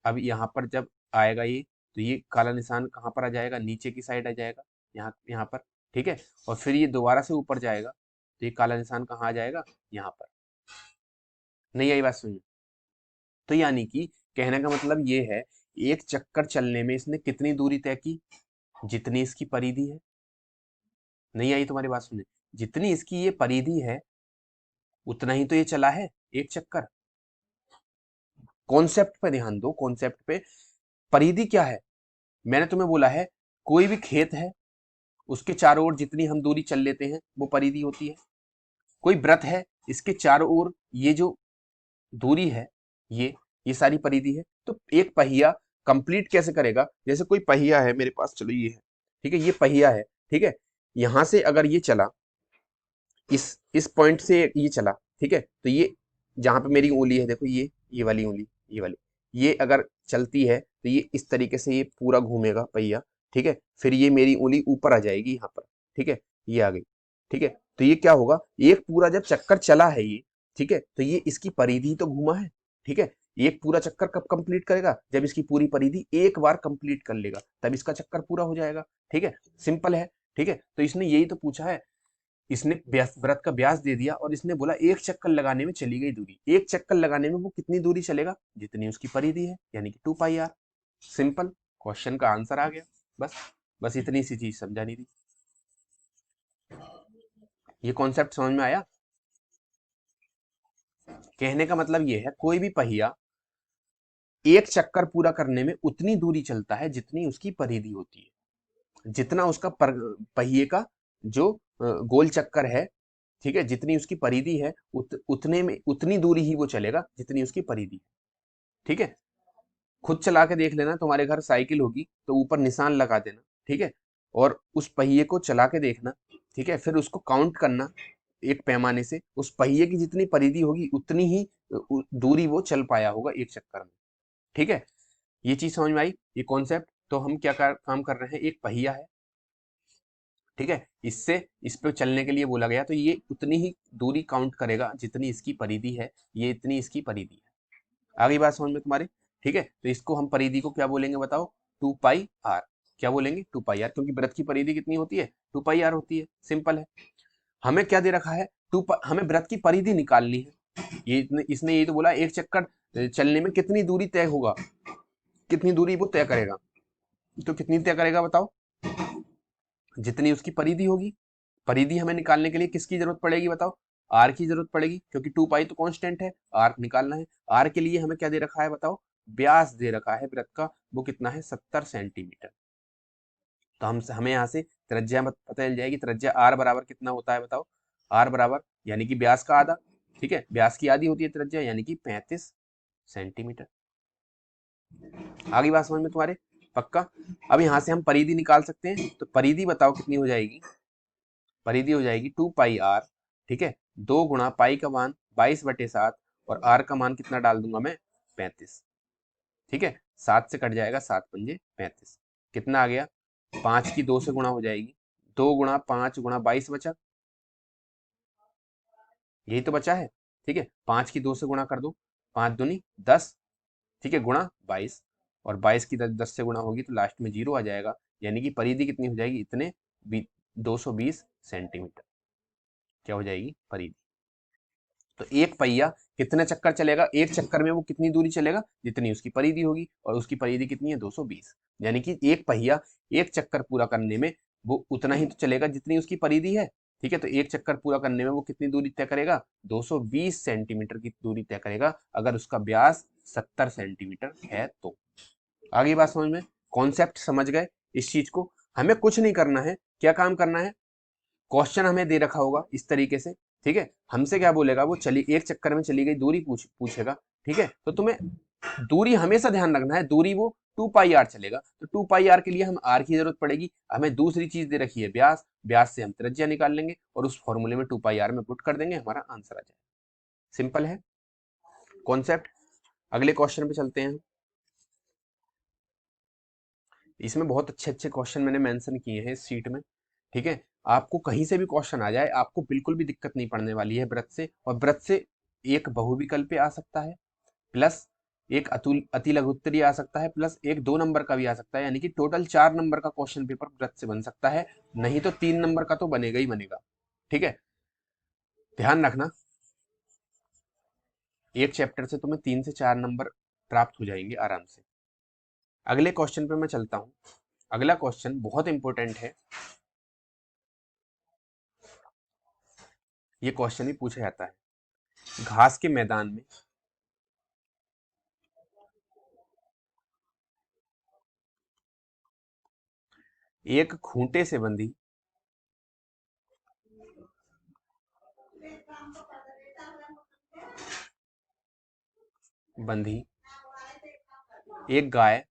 अब यहाँ पर जब आएगा ये, तो ये काला निशान कहाँ पर आ जाएगा, नीचे की साइड आ जाएगा, यहाँ यहाँ पर। ठीक है, और फिर ये दोबारा से ऊपर जाएगा, तो ये काला निशान कहाँ आ जाएगा, यहाँ पर। नहीं आई बात सुनिए, तो यानी कि कहने का मतलब ये है, एक चक्कर चलने में इसने कितनी दूरी तय की, जितनी इसकी परिधि है। नहीं आई तुम्हारी बात सुनिए, जितनी इसकी ये परिधि है उतना ही तो ये चला है एक चक्कर। कॉन्सेप्ट पे ध्यान दो, कॉन्सेप्ट पे। परिधि क्या है, मैंने तुम्हें बोला है, कोई भी खेत है, उसके चारों ओर जितनी हम दूरी चल लेते हैं वो परिधि होती है। कोई व्रत है, इसके चारों ओर ये जो दूरी है, ये सारी परिधि है। तो एक पहिया कंप्लीट कैसे करेगा, जैसे कोई पहिया है मेरे पास, चलो ये है, ठीक है, ये पहिया है। ठीक है, यहां से अगर ये चला, इस पॉइंट से ये चला, ठीक है, तो ये जहां पे मेरी उंगली है, देखो ये वाली उंगली, ये वाली, ये अगर चलती है तो ये इस तरीके से ये पूरा घूमेगा पहिया। ठीक है, फिर ये मेरी उंगली ऊपर आ जाएगी यहाँ पर। ठीक है, ये आ गई। ठीक है, तो ये क्या होगा, एक पूरा जब चक्कर चला है ये, ठीक है, तो ये इसकी परिधि तो घूमा है। ठीक है, एक पूरा चक्कर कब कंप्लीट करेगा, जब इसकी पूरी परिधि एक बार कंप्लीट कर लेगा, तब इसका चक्कर पूरा हो जाएगा। ठीक है, सिंपल है। ठीक है, तो इसने यही तो पूछा है, इसने व्रत का व्यास दे दिया और इसने बोला एक चक्कर लगाने में चली गई दूरी, एक चक्कर लगाने में वो कितनी दूरी चलेगा, जितनी उसकी परिधि है, यानी कि 2πr। सिंपल, क्वेश्चन का आंसर आ गया। बस बस इतनी सी चीज समझानी थी। ये कॉन्सेप्ट समझ में आया, कहने का मतलब ये है, कोई भी पहिया एक चक्कर पूरा करने में उतनी दूरी चलता है जितनी उसकी परिधि होती है, जितना उसका पहिए का जो गोल चक्कर है, ठीक है, जितनी उसकी परिधि है, उतने में उतनी दूरी ही वो चलेगा जितनी उसकी परिधि है। ठीक है, खुद चला के देख लेना, तुम्हारे घर साइकिल होगी तो ऊपर निशान लगा देना। ठीक है, और उस पहिए को चला के देखना। ठीक है, फिर उसको काउंट करना एक पैमाने से, उस पहिए की जितनी परिधि होगी उतनी ही दूरी वो चल पाया होगा एक चक्कर में। ठीक है, ये चीज समझ में आई, ये कॉन्सेप्ट। तो हम क्या काम कर रहे हैं, एक पहिया है, ठीक है, इससे इस पे चलने के लिए बोला गया, तो ये उतनी ही दूरी काउंट करेगा जितनी इसकी परिधि है, ये इतनी इसकी परिधि है। आ गई बात समझ में तुम्हारे? ठीक है, तो इसको हम परिधि को क्या बोलेंगे बताओ? 2πr। क्या बोलेंगे? 2πr, क्योंकि वृत्त की परिधि कितनी होती है? 2πr होती है। सिंपल है। हमें क्या दे रखा है? हमें वृत्त की परिधि निकालनी है। इसने ये तो बोला एक चक्कर चलने में कितनी दूरी तय होगा, कितनी दूरी वो तय करेगा। तो कितनी तय करेगा बताओ? जितनी उसकी परिधि होगी। परिधि हमें निकालने के लिए किसकी जरूरत पड़ेगी बताओ? आर की जरूरत पड़ेगी, क्योंकि 2π तो कांस्टेंट है, आर निकालना है। आर के लिए हमें क्या दे रखा है बताओ? व्यास दे रखा है वृत्त का, वो कितना है? 70 सेंटीमीटर। तो हमें यहाँ से त्रिज्या पता चल जाएगी। त्रिज्या आर बराबर कितना होता है बताओ? आर बराबर यानी कि व्यास का आधा। ठीक है, व्यास की आधी होती है त्रिज्या, यानी कि 35 सेंटीमीटर। आगे बात समझ में तुम्हारे? पक्का? अब यहाँ से हम परिधि निकाल सकते हैं, तो परिधि बताओ कितनी हो जाएगी? परिधि हो जाएगी 2πr। ठीक है, 2 गुणा पाई का मान 22/7 और आर का मान कितना डाल दूंगा मैं? 35। ठीक है, 7 से कट जाएगा, 7 पंजे 35। कितना आ गया? 5 की 2 से गुणा हो जाएगी, 2 गुणा 5 गुणा 22 बचा। यही तो बचा है। ठीक है, 5 की 2 से गुणा कर दो, 5 दूनी 10। ठीक है, गुणा 22, और 22 की 10 से गुणा होगी तो लास्ट में 0 आ जाएगा, यानी कि परिधि कितनी हो जाएगी? इतने 220 सेंटीमीटर। क्या हो जाएगी? परिधि। तो एक पहिया कितने चक्कर चलेगा? एक चक्कर में वो कितनी दूरी चलेगा? जितनी उसकी परिधि होगी, और उसकी परिधि कितनी है? 220। यानी कि एक पहिया एक चक्कर पूरा करने में वो उतना ही तो चलेगा जितनी उसकी परिधि है। ठीक है, तो एक चक्कर पूरा करने में वो कितनी दूरी तय करेगा? 220 सेंटीमीटर की दूरी तय करेगा, अगर उसका व्यास 70 सेंटीमीटर है तो। आगे बात समझ में? कॉन्सेप्ट समझ गए इस चीज को? हमें कुछ नहीं करना है। क्या काम करना है? क्वेश्चन हमें दे रखा होगा इस तरीके से। ठीक है, हमसे क्या बोलेगा? वो चली एक चक्कर में चली गई दूरी पूछेगा। ठीक है, तो तुम्हें दूरी हमेशा ध्यान रखना है, दूरी वो 2πr चलेगा, तो 2πr के लिए हम r की जरूरत पड़ेगी। हमें दूसरी चीज दे रखी है व्यास, व्यास से हम त्रिज्या निकाल लेंगे और उस फॉर्मूले में 2πr में पुट कर देंगे, हमारा आंसर आ जाएगा। सिंपल है कॉन्सेप्ट। अगले क्वेश्चन पे चलते हैं। इसमें बहुत अच्छे अच्छे क्वेश्चन मैंने मेंशन किए हैं इस शीट में। ठीक है, आपको कहीं से भी क्वेश्चन आ जाए, आपको बिल्कुल भी दिक्कत नहीं पड़ने वाली है वृत्त से। और वृत्त से एक बहुविकल्प आ सकता है, प्लस एक अति लघुत्तरीय आ सकता है, प्लस एक 2 नंबर का भी आ सकता है, यानी कि टोटल 4 नंबर का क्वेश्चन पेपर वृत्त से बन सकता है। नहीं तो 3 नंबर का तो बनेगा ही बनेगा। ठीक है, ध्यान रखना, एक चैप्टर से तुम्हें 3 से 4 नंबर प्राप्त हो जाएंगे आराम से। अगले क्वेश्चन पे मैं चलता हूं। अगला क्वेश्चन बहुत इंपॉर्टेंट है। ये क्वेश्चन ही पूछा जाता है। घास के मैदान में एक खूंटे से बंधी एक गाय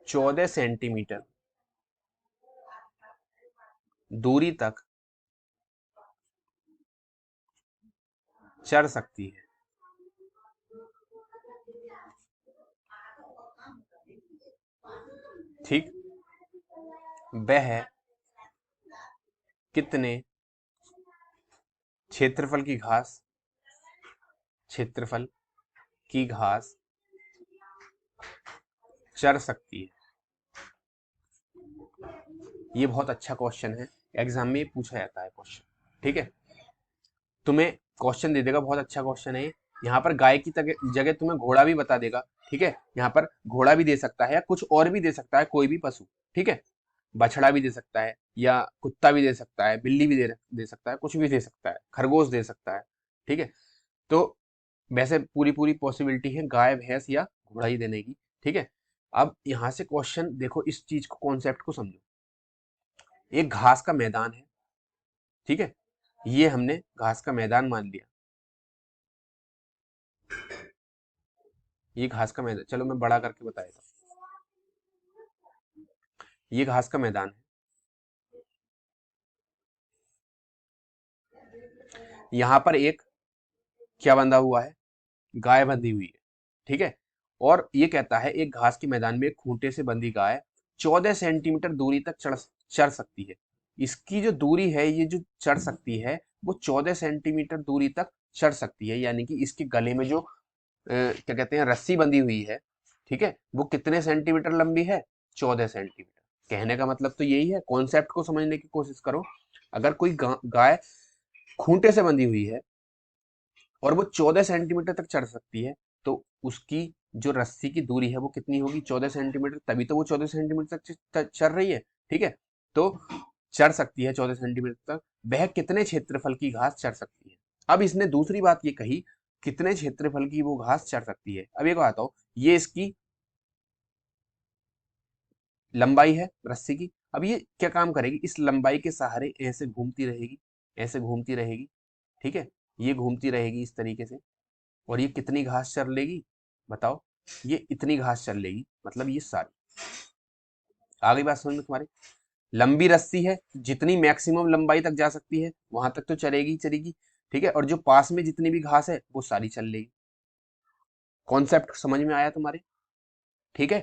14 सेंटीमीटर दूरी तक चढ़ सकती है। ठीक, वह कितने क्षेत्रफल की घास क्षेत्रफल की घास चढ़ सकती है? ये बहुत अच्छा क्वेश्चन है, एग्जाम में पूछा जाता है क्वेश्चन। ठीक है, तुम्हें क्वेश्चन दे देगा, बहुत अच्छा क्वेश्चन है। यहाँ पर गाय की जगह तुम्हें घोड़ा भी बता देगा। ठीक है, यहाँ पर घोड़ा भी दे सकता है या कुछ और भी दे सकता है, कोई भी पशु। ठीक है, बछड़ा भी दे सकता है, या कुत्ता भी दे सकता है, बिल्ली भी दे सकता है, कुछ भी दे सकता है, खरगोश दे सकता है। ठीक है, तो वैसे पूरी पूरी पॉसिबिलिटी है गाय, भैंस या घोड़ा ही देने की। ठीक है, अब यहाँ से क्वेश्चन देखो, इस चीज को, कॉन्सेप्ट को समझो। एक घास का मैदान है। ठीक है, ये हमने घास का मैदान मान लिया। ये घास का मैदान, चलो मैं बड़ा करके बता देता हूँ। ये घास का मैदान है। यहाँ पर एक क्या बंधा हुआ है? गाय बंधी हुई है। ठीक है, और ये कहता है एक घास के मैदान में एक खूंटे से बंधी गाय 14 सेंटीमीटर दूरी तक चढ़ सकती है। इसकी जो दूरी है, ये जो चढ़ सकती है, वो 14 सेंटीमीटर दूरी तक चढ़ सकती है। यानी कि इसके गले में जो क्या कहते हैं, रस्सी बंधी हुई है, ठीक है, वो कितने सेंटीमीटर लंबी है? 14 सेंटीमीटर। कहने का मतलब तो यही है, कॉन्सेप्ट को समझने की कोशिश करो। अगर कोई गाय खूंटे से बंधी हुई है और वो 14 सेंटीमीटर तक चढ़ सकती है, तो उसकी जो रस्सी की दूरी है वो कितनी होगी? 14 सेंटीमीटर। तभी तो वो 14 सेंटीमीटर तक चढ़ रही है, ठीक है। तो चढ़ सकती है 14 सेंटीमीटर तक। वह कितने क्षेत्रफल की घास चढ़ सकती है? अब इसने दूसरी बात ये कही, कितने क्षेत्रफल की वो घास चढ़ सकती है। अब एक बात हो, ये इसकी लंबाई है रस्सी की। अब ये क्या काम करेगी? इस लंबाई के सहारे ऐसे घूमती रहेगी, ऐसे घूमती रहेगी, ठीक है। ये घूमती रहेगी इस तरीके से, और ये कितनी घास चर लेगी? बताओ। ये इतनी घास चर लेगी, मतलब ये सारी। आ गई बात समझ में तुम्हारी? लंबी रस्सी है, जितनी मैक्सिमम लंबाई तक जा सकती है वहां तक तो चलेगी ही चलेगी, ठीक है। और जो पास में जितनी भी घास है वो सारी चल लेगी। कॉन्सेप्ट समझ में आया तुम्हारे? ठीक है।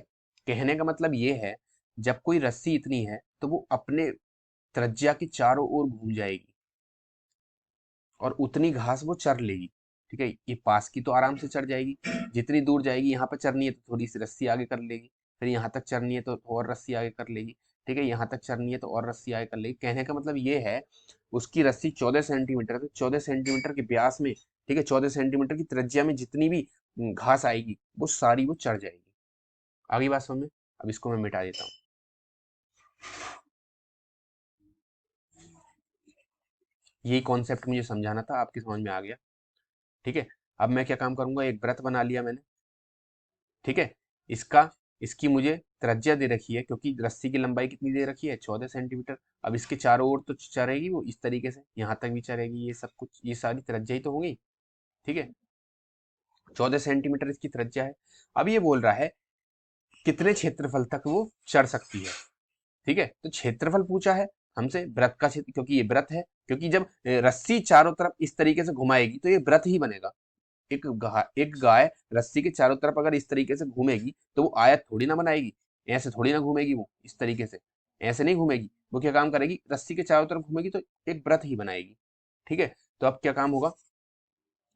कहने का मतलब ये है, जब कोई रस्सी इतनी है तो वो अपने त्रिज्या के चारों ओर घूम जाएगी और उतनी घास वो चर लेगी, ठीक है। ये पास की तो आराम से चढ़ जाएगी, जितनी दूर जाएगी, यहाँ पर चरनी है तो थोड़ी सी रस्सी आगे कर लेगी, फिर यहाँ तक चरनी है तो और रस्सी आगे कर लेगी, ठीक है। यहाँ तक चरनी है तो और रस्सी आगे कर लेगी। कहने का मतलब ये है, उसकी रस्सी 14 सेंटीमीटर है, तो 14 सेंटीमीटर के व्यास में, ठीक है, 14 सेंटीमीटर की त्रिज्या में जितनी भी घास आएगी वो सारी वो चढ़ जाएगी। आगे बात समझ में? अब इसको मैं मिटा देता हूँ। यही कॉन्सेप्ट मुझे समझाना था, आपकी समझ में आ गया, ठीक है। अब मैं क्या काम करूंगा, एक व्रत बना लिया मैंने, ठीक है। इसका इसकी मुझे त्रिज्या दे रखी है, क्योंकि रस्सी की लंबाई कितनी दे रखी है? 14 सेंटीमीटर। अब इसके चारों ओर तो चढ़ेगी वो इस तरीके से, यहाँ तक भी चढ़ेगी, ये सब कुछ, ये सारी त्रिज्या ही तो होंगी, ठीक है। 14 सेंटीमीटर इसकी त्रिज्या है। अब ये बोल रहा है कितने क्षेत्रफल तक वो चढ़ सकती है, ठीक है। तो क्षेत्रफल पूछा है हमसे, व्रत का क्षेत्र, क्योंकि ये व्रत है, क्योंकि जब रस्सी चारों तरफ इस तरीके से घुमाएगी तो ये व्रत ही बनेगा। एक गाय रस्सी के चारों तरफ अगर इस तरीके से घूमेगी तो वो आयत थोड़ी ना बनाएगी, ऐसे थोड़ी ना घूमेगी वो इस तरीके से, ऐसे नहीं घूमेगी। वो क्या काम करेगी? रस्सी के चारों तरफ घूमेगी तो एक व्रत ही बनाएगी, ठीक है। तो अब क्या काम होगा?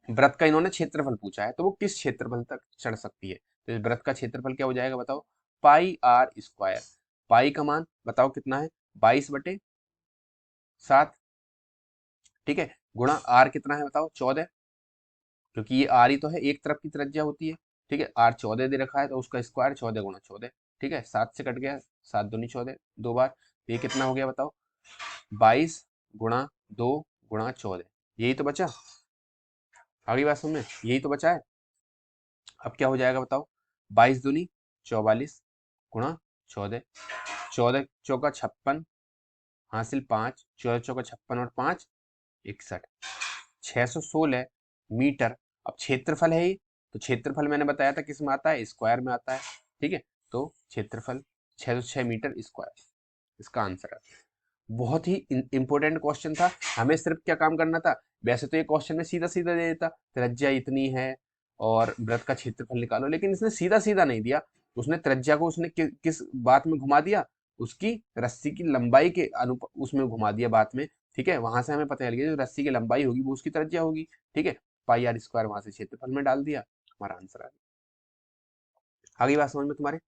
व्रत का इन्होंने क्षेत्रफल पूछा है, तो वो किस क्षेत्रफल तक चढ़ सकती है? तो इस व्रत का क्षेत्रफल क्या हो जाएगा बताओ? पाई आर स्क्वायर। पाई का मान बताओ कितना है? 22/7, ठीक है। गुणा आर कितना है बताओ? 14, क्योंकि ये आर ही तो है, एक तरफ की त्रिज्या होती है, ठीक है। आर 14 दे रखा है तो उसका स्क्वायर 14 × 14, ठीक है। 7 से कट गया, 7 दूनी 14, दो बार, तो ये कितना हो गया बताओ? 22 × 2 × 14, यही तो बचा। आगे बात समझ में? यही तो बचा है। अब क्या हो जाएगा बताओ? 22 दूनी 44 गुणा 14, 14 × 56 हासिल 5, 14 × 56 और 5 61, 616 मीटर। अब क्षेत्रफल है ये, तो क्षेत्रफल मैंने बताया था किस में आता है? स्क्वायर में आता है, ठीक है। तो क्षेत्रफल 606 मीटर स्क्वायर इसका आंसर है। बहुत ही इंपॉर्टेंट क्वेश्चन था, हमें सिर्फ क्या काम करना था? वैसे तो ये क्वेश्चन में सीधा सीधा दे देता, त्रिज्या इतनी है और वृत्त का क्षेत्रफल निकालो, लेकिन इसने सीधा सीधा नहीं दिया। उसने त्रिज्या को उसने किस बात में घुमा दिया? उसकी रस्सी की लंबाई के उसमें घुमा दिया बात में, ठीक है। वहां से हमें पता चल गया जो रस्सी की लंबाई होगी वो उसकी त्रिज्या होगी, ठीक है। पाई आर स्क्वायर वहां से क्षेत्रफल में डाल दिया, हमारा आंसर आ गया। आगे बात समझ में तुम्हारे?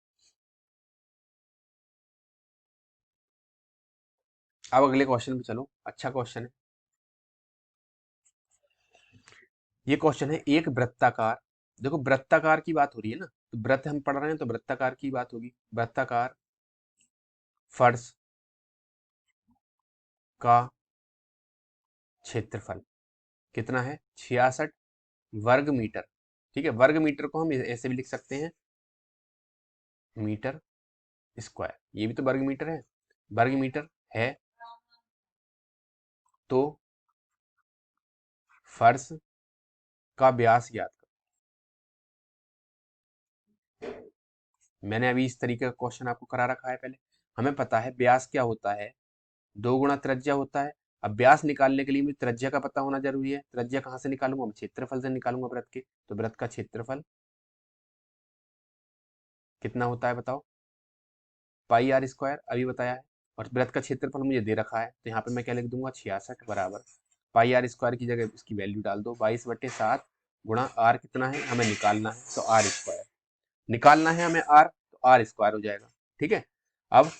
अब अगले क्वेश्चन पे चलो, अच्छा क्वेश्चन है ये। क्वेश्चन है एक वृत्ताकार, देखो वृत्ताकार की बात हो रही है ना, तो वृत्त हम पढ़ रहे हैं तो वृत्ताकार की बात होगी। वृत्ताकार फर्श का क्षेत्रफल कितना है? 66 वर्ग मीटर, ठीक है। वर्ग मीटर को हम ऐसे भी लिख सकते हैं, मीटर स्क्वायर, ये भी तो वर्ग मीटर है। वर्ग मीटर है तो फर्श का व्यास ज्ञात करो। मैंने अभी इस तरीके का क्वेश्चन आपको करा रखा है पहले। हमें पता है व्यास क्या होता है? 2 गुणा त्रिज्या होता है। अब व्यास निकालने के लिए मुझे त्रिज्या का पता होना जरूरी है। त्रिज्या कहाँ से निकालूंगा? मैं क्षेत्रफल से निकालूंगा वृत्त के। तो वृत्त का क्षेत्रफल कितना होता है बताओ? पाई आर स्क्वायर अभी बताया है, और वृत्त का क्षेत्रफल मुझे दे रखा है, तो यहाँ पे मैं क्या लिख दूंगा 66 बराबर पाई आर स्क्वायर की जगह इसकी वैल्यू डाल दो 22/7 गुणा आर कितना है हमें निकालना है, तो आर स्क्वायर निकालना है हमें आर, तो आर स्क्वायर हो जाएगा। ठीक है, अब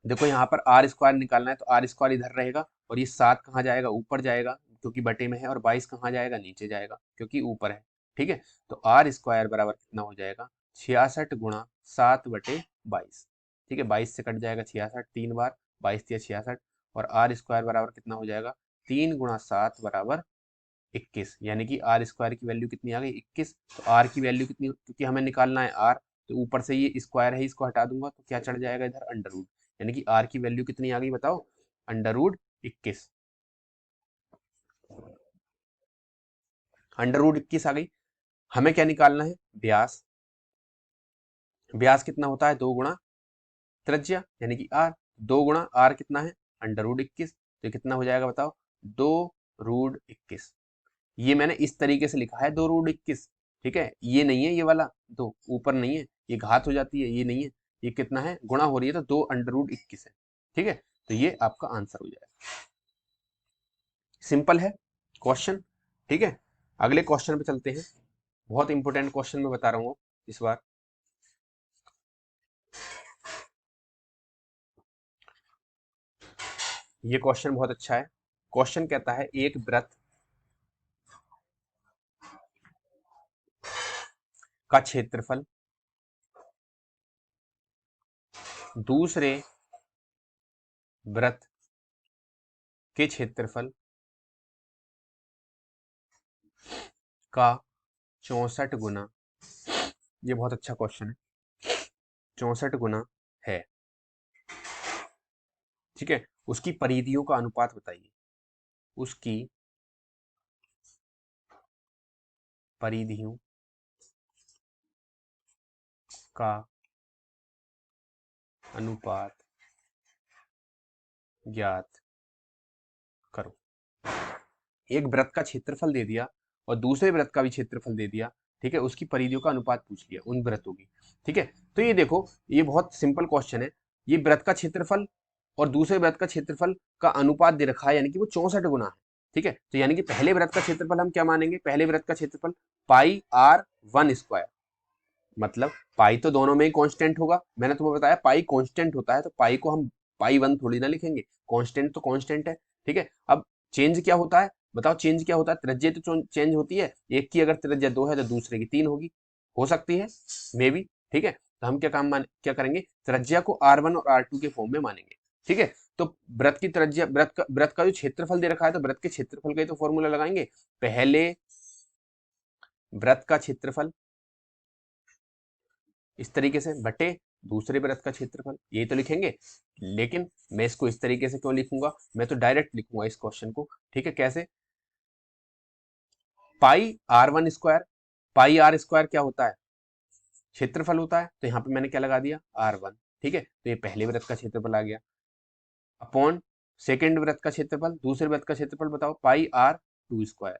देखो यहाँ पर आर स्क्वायर निकालना है, तो आर स्क्वायर इधर रहेगा और ये 7 कहाँ जाएगा ऊपर जाएगा क्योंकि बटे में है, और 22 कहाँ जाएगा नीचे जाएगा क्योंकि ऊपर है। ठीक है, तो आर स्क्वायर बराबर कितना हो जाएगा 66 गुणा 7/22। ठीक है, 22 से कट जाएगा 66 3 बार, 22 या 66, और आर स्क्वायर बराबर कितना हो जाएगा 3 गुणा 7 बराबर 21, यानी कि आर स्क्वायर की वैल्यू कितनी आ गई 21। तो आर की वैल्यू कितनी, क्योंकि हमें निकालना है आर, तो ऊपर से ये स्क्वायर है इसको हटा दूंगा तो क्या चढ़ जाएगा इधर अंडर रूट, यानी कि आर की वैल्यू कितनी आ गई बताओ अंडर रूट 21। अंडर रूट 21 आ गई। हमें क्या निकालना है व्यास, व्यास कितना होता है 2 गुणा त्रिज्या यानी कि आर, 2 गुणा आर कितना है अंडर रूट 21, तो कितना हो जाएगा बताओ 2 रूट 21। ये मैंने इस तरीके से लिखा है 2 रूट 21। ठीक है, ये नहीं है ये वाला, दो ऊपर नहीं है, ये घात हो जाती है, ये नहीं है, ये कितना है गुणा हो रही है, तो 2 अंडर रूट 21 है। ठीक है, तो ये आपका आंसर हो जाएगा। सिंपल है क्वेश्चन। ठीक है, अगले क्वेश्चन पे चलते हैं। बहुत इंपॉर्टेंट क्वेश्चन मैं बता रहा हूँ इस बार। ये क्वेश्चन बहुत अच्छा है। क्वेश्चन कहता है एक वृत्त का क्षेत्रफल दूसरे वृत्त के क्षेत्रफल का 64 गुना, ये बहुत अच्छा क्वेश्चन है, 64 गुना है। ठीक है, उसकी परिधियों का अनुपात बताइए, उसकी परिधियों का अनुपात ज्ञात करो। एक वृत्त का क्षेत्रफल दे दिया और दूसरे वृत्त का भी क्षेत्रफल दे दिया। ठीक है, उसकी परिधियों का अनुपात पूछ लिया उन वृत्तों की। ठीक है, तो ये देखो ये बहुत सिंपल क्वेश्चन है। ये वृत्त का क्षेत्रफल और दूसरे वृत्त का क्षेत्रफल का अनुपात दे रखा है, यानी कि वो 64 गुना है। ठीक है, तो यानी कि पहले वृत्त का क्षेत्रफल हम क्या मानेंगे, पहले वृत्त का क्षेत्रफल पाई आर 1 स्क्वायर, मतलब पाई तो दोनों में ही कांस्टेंट होगा, मैंने तुम्हें बताया पाई कांस्टेंट होता है, तो पाई को हम पाई 1 थोड़ी ना लिखेंगे, कांस्टेंट तो कांस्टेंट है। ठीक है, अब चेंज क्या होता है बताओ, चेंज क्या होता है, त्रिज्या तो चेंज होती है, एक की अगर त्रिज्या 2 है तो दूसरे की 3 होगी, हो सकती है मे बी। ठीक है, तो हम क्या करेंगे, त्रिज्या को R1 और R2 के फॉर्म में मानेंगे। ठीक है, तो वृत्त की त्रिज्या, वृत्त का जो क्षेत्रफल दे रखा है, तो वृत्त के क्षेत्रफल का ही तो फॉर्मूला लगाएंगे, पहले वृत्त का क्षेत्रफल इस तरीके से बटे दूसरे वृत्त का क्षेत्रफल, यही तो लिखेंगे। लेकिन मैं इसको इस तरीके से क्यों लिखूंगा, मैं तो डायरेक्ट लिखूंगा इस क्वेश्चन को। ठीक है, कैसे, pi R1 square, pi R square क्या होता है क्षेत्रफल होता है, तो यहाँ पे मैंने क्या लगा दिया R1। ठीक है, तो ये पहले वृत्त का क्षेत्रफल आ गया, अपॉन सेकेंड वृत्त का क्षेत्रफल, दूसरे वृत्त का क्षेत्रफल बताओ पाई R2 स्क्वायर,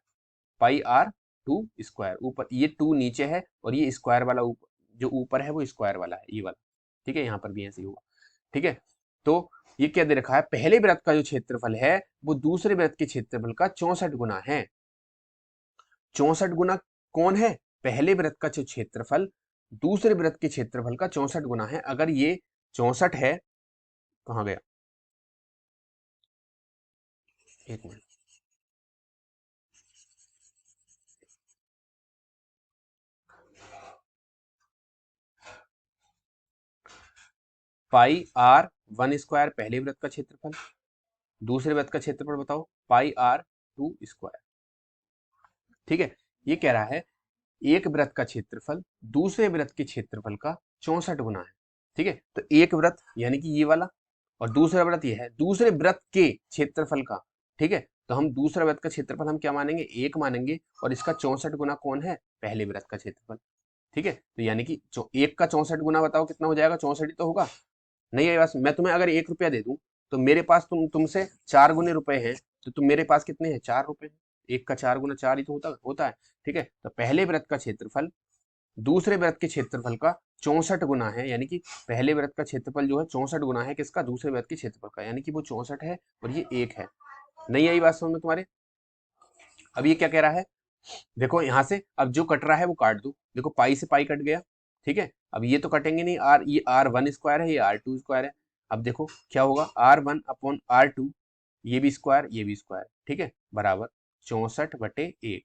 पाई R2 स्क्वायर, ऊपर ये 2 नीचे है और ये स्क्वायर वाला ऊपर, जो ऊपर है वो स्क्वायर वाला है, ये वाला। ठीक है, यहाँ पर भी ऐसे ही होगा। ठीक है, तो ये क्या दे रखा है, पहले वृत्त का जो क्षेत्रफल है वो दूसरे वृत्त के क्षेत्रफल का 64 गुना है। 64 गुना कौन है, पहले वृत्त का जो क्षेत्रफल दूसरे वृत्त के क्षेत्रफल का 64 गुना है। अगर ये 64 है, कहाँ गया, एक मिनट, पाई R1 स्क्वायर पहले वृत्त का क्षेत्रफल, दूसरे वृत्त का क्षेत्रफल बताओ पाई R2 स्क्वायर। ठीक है, ये कह रहा है एक वृत्त का क्षेत्रफल दूसरे वृत्त के क्षेत्रफल का 64 गुना है। ठीक है, तो एक वृत्त यानी कि ये वाला, और दूसरा वृत्त ये है दूसरे वृत्त के क्षेत्रफल का। ठीक है, तो हम दूसरा वृत्त का क्षेत्रफल हम क्या मानेंगे, एक मानेंगे, और इसका 64 गुना कौन है, पहले वृत्त का क्षेत्रफल। ठीक है, तो यानी कि एक का 64 गुना बताओ कितना हो जाएगा, 64 ही तो होगा। नहीं है, बस मैं तुम्हें अगर 1 रुपया दे दूं, तो मेरे पास तुमसे 4 गुने रुपए हैं, तो तुम मेरे पास कितने हैं, 4 रुपए हैं। एक का 4 गुना 4 ही तो होता है। ठीक है, तो पहले वृत्त का क्षेत्रफल दूसरे वृत्त के क्षेत्रफल का 64 गुना है, यानी कि पहले वृत्त का क्षेत्रफल जो है 64 गुना है किसका, दूसरे वृत्त के क्षेत्रफल का, यानी कि वो 64 है और ये 1 है। नहीं आई बात समझ में तुम्हारे? अब ये क्या कह रहा है, देखो यहां से अब जो कट रहा है वो काट दो, देखो पाई से पाई कट गया, ठीक है। अब ये तो कटेंगे नहीं, ये R1 स्क्वायर है, ये R2 स्क्वायर है। अब देखो क्या होगा, R1/R2, ये भी स्क्वायर ये भी स्क्वायर, ठीक है, बराबर 64/1।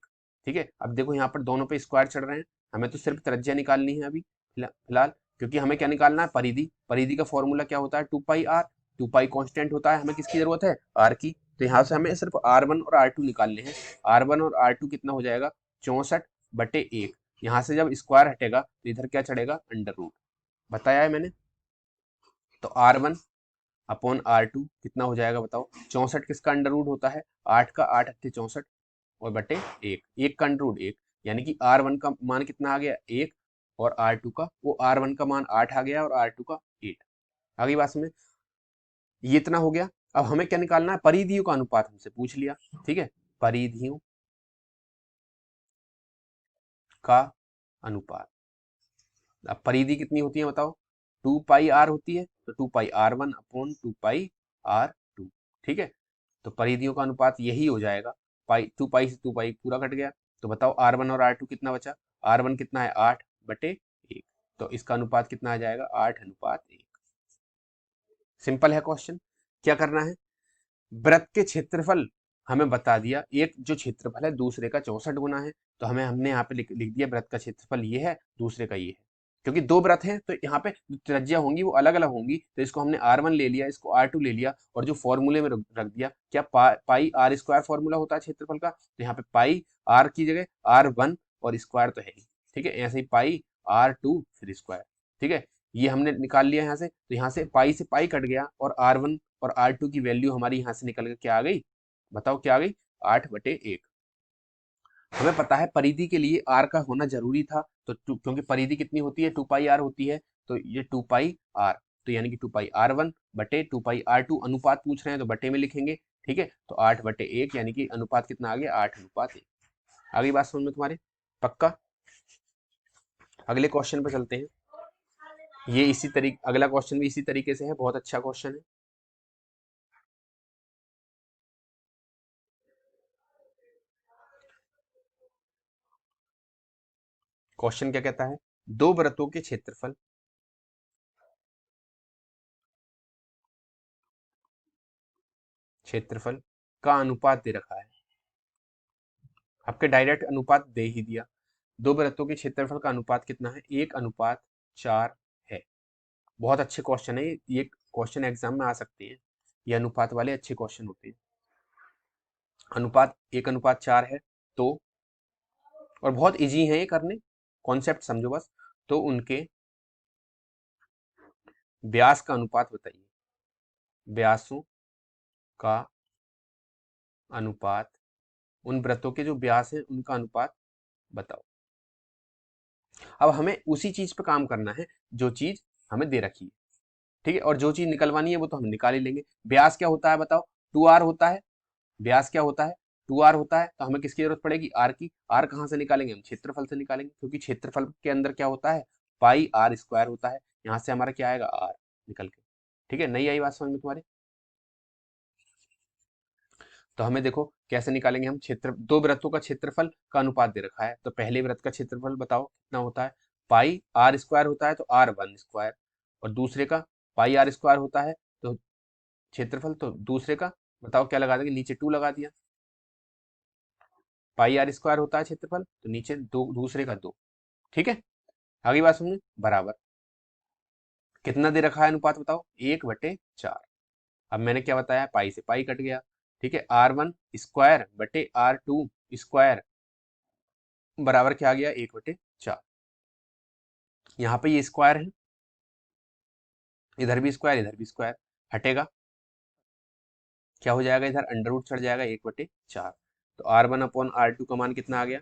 ठीक है, अब देखो यहाँ पर दोनों पे स्क्वायर चढ़ रहे हैं, हमें तो सिर्फ त्रिज्या निकालनी है अभी फिलहाल, क्योंकि हमें क्या निकालना है, परिधि। परिधि का फॉर्मूला क्या होता है, 2πr। 2π कांस्टेंट होता है, हमें किसकी जरूरत है, r की। तो यहाँ से हमें सिर्फ R1 और R2 निकालने हैं। R1 और R2 कितना हो जाएगा, 64/1। यहाँ से जब स्क्वायर हटेगा तो इधर क्या चढ़ेगा, अंडर रूट, बताया है मैंने। तो R1/R2 कितना हो जाएगा बताओ, 64 किसका अंडर रूट होता है, 8 का, 8 अट्ठे 64 और बटे 1, 1 का अंडर रूट 1, यानी कि R1 का मान कितना आ गया 1, और R2 का, वो R1 का मान 8 आ गया और R2 का 8। आगे बात में ये इतना हो गया। अब हमें क्या निकालना है, परिधियों का अनुपात हमसे पूछ लिया, ठीक है, परिधियों का अनुपात। अब परिधि कितनी होती है बताओ, 2πr होती है, तो 2πr1/2πr2, ठीक है। तो परिधियों का अनुपात यही हो जाएगा, पाई 2π से 2π पूरा कट गया, तो बताओ R1 और R2 कितना बचा, R1 कितना है 8/1, तो इसका अनुपात कितना आ जाएगा, 8:1। सिंपल है क्वेश्चन। क्या करना है, वृत्त के क्षेत्रफल हमें बता दिया, एक जो क्षेत्रफल है दूसरे का 64 गुना है, तो हमने यहाँ पे लिख दिया वृत्त का क्षेत्रफल ये है, दूसरे का ये है। क्योंकि दो वृत्त हैं तो यहाँ पे जो त्रिज्या होंगी वो अलग अलग होंगी, तो इसको हमने R1 ले लिया, इसको R2 ले लिया, और जो फॉर्मूले में रख दिया, क्या पाई R स्क्वायर फॉर्मूला होता है क्षेत्रफल का, तो यहाँ पे पाई R की जगह R1 और स्क्वायर तो है ही, ठीक है, ऐसे ही पाई R2 फिर स्क्वायर, ठीक है। ये हमने निकाल लिया यहाँ से, तो यहाँ से पाई से पाई कट गया, और R1 और R2 की वैल्यू हमारी यहाँ से निकल के क्या आ गई, बताओ क्या आ गई, 8/1। हमें पता है परिधि के लिए r का होना जरूरी था, तो क्योंकि परिधि कितनी होती है, 2πr होती है, तो ये 2πr, तो यानी कि 2πr1/2πr2 अनुपात पूछ रहे हैं तो बटे में लिखेंगे, ठीक है। तो 8/1 यानी कि अनुपात कितना आ गया, 8:1। आगे बात समझ में तुम्हारे, पक्का। अगले क्वेश्चन पे चलते हैं। ये इसी तरीके, अगला क्वेश्चन भी इसी तरीके से है, बहुत अच्छा क्वेश्चन है। क्वेश्चन क्या कहता है, दो वृत्तों के क्षेत्रफल क्षेत्रफल का अनुपात दे रखा है, आपके डायरेक्ट अनुपात दे ही दिया। दो वृत्तों के क्षेत्रफल का अनुपात कितना है, 1:4 है। बहुत अच्छे क्वेश्चन है ये क्वेश्चन एग्जाम में आ सकते हैं, ये अनुपात वाले अच्छे क्वेश्चन होते हैं। अनुपात 1:4 है, तो और बहुत इजी है ये करने, कॉन्सेप्ट समझो बस। तो उनके व्यास का अनुपात बताइए, व्यासों का अनुपात, उन वृत्तों के जो व्यास है उनका अनुपात बताओ। अब हमें उसी चीज पे काम करना है जो चीज हमें दे रखी है, ठीक है, और जो चीज निकलवानी है वो तो हम निकाल ही लेंगे। व्यास क्या होता है बताओ, 2r होता है, व्यास क्या होता है, 2r होता है, तो हमें किसकी जरूरत पड़ेगी, r की। r कहाँ से निकालेंगे, हम क्षेत्रफल से निकालेंगे, क्योंकि क्षेत्रफल के अंदर क्या होता है, पाई r स्क्वायर होता है, यहाँ से हमारा क्या आएगा, r निकल के, ठीक है। नहीं आई बात समझ में तुम्हारे? तो हमें देखो कैसे निकालेंगे हम, क्षेत्र दो वृत्तों का क्षेत्रफल का अनुपात दे रखा है, तो पहले वृत्त का क्षेत्रफल बताओ कितना होता है, पाई r स्क्वायर होता है, तो R1 स्क्वायर, और दूसरे का पाई r स्क्वायर होता है, तो क्षेत्रफल, तो दूसरे का बताओ क्या लगा देंगे, नीचे 2 लगा दिया। पाई r स्क्वायर होता है क्षेत्रफल, तो नीचे दो, दूसरे का 2, ठीक है। आगे बात सुनिए, बराबर कितना दे रखा है अनुपात बताओ, 1/4। अब मैंने क्या बताया, पाई से पाई कट गया, ठीक है, R1 स्क्वायर/R2 स्क्वायर बराबर क्या आ गया, 1/4। यहाँ पे ये स्क्वायर है, इधर भी स्क्वायर इधर भी स्क्वायर, हटेगा, क्या हो जाएगा, इधर अंडर रूट चढ़ जाएगा, 1/4। तो R1/R2 का मान कितना आ गया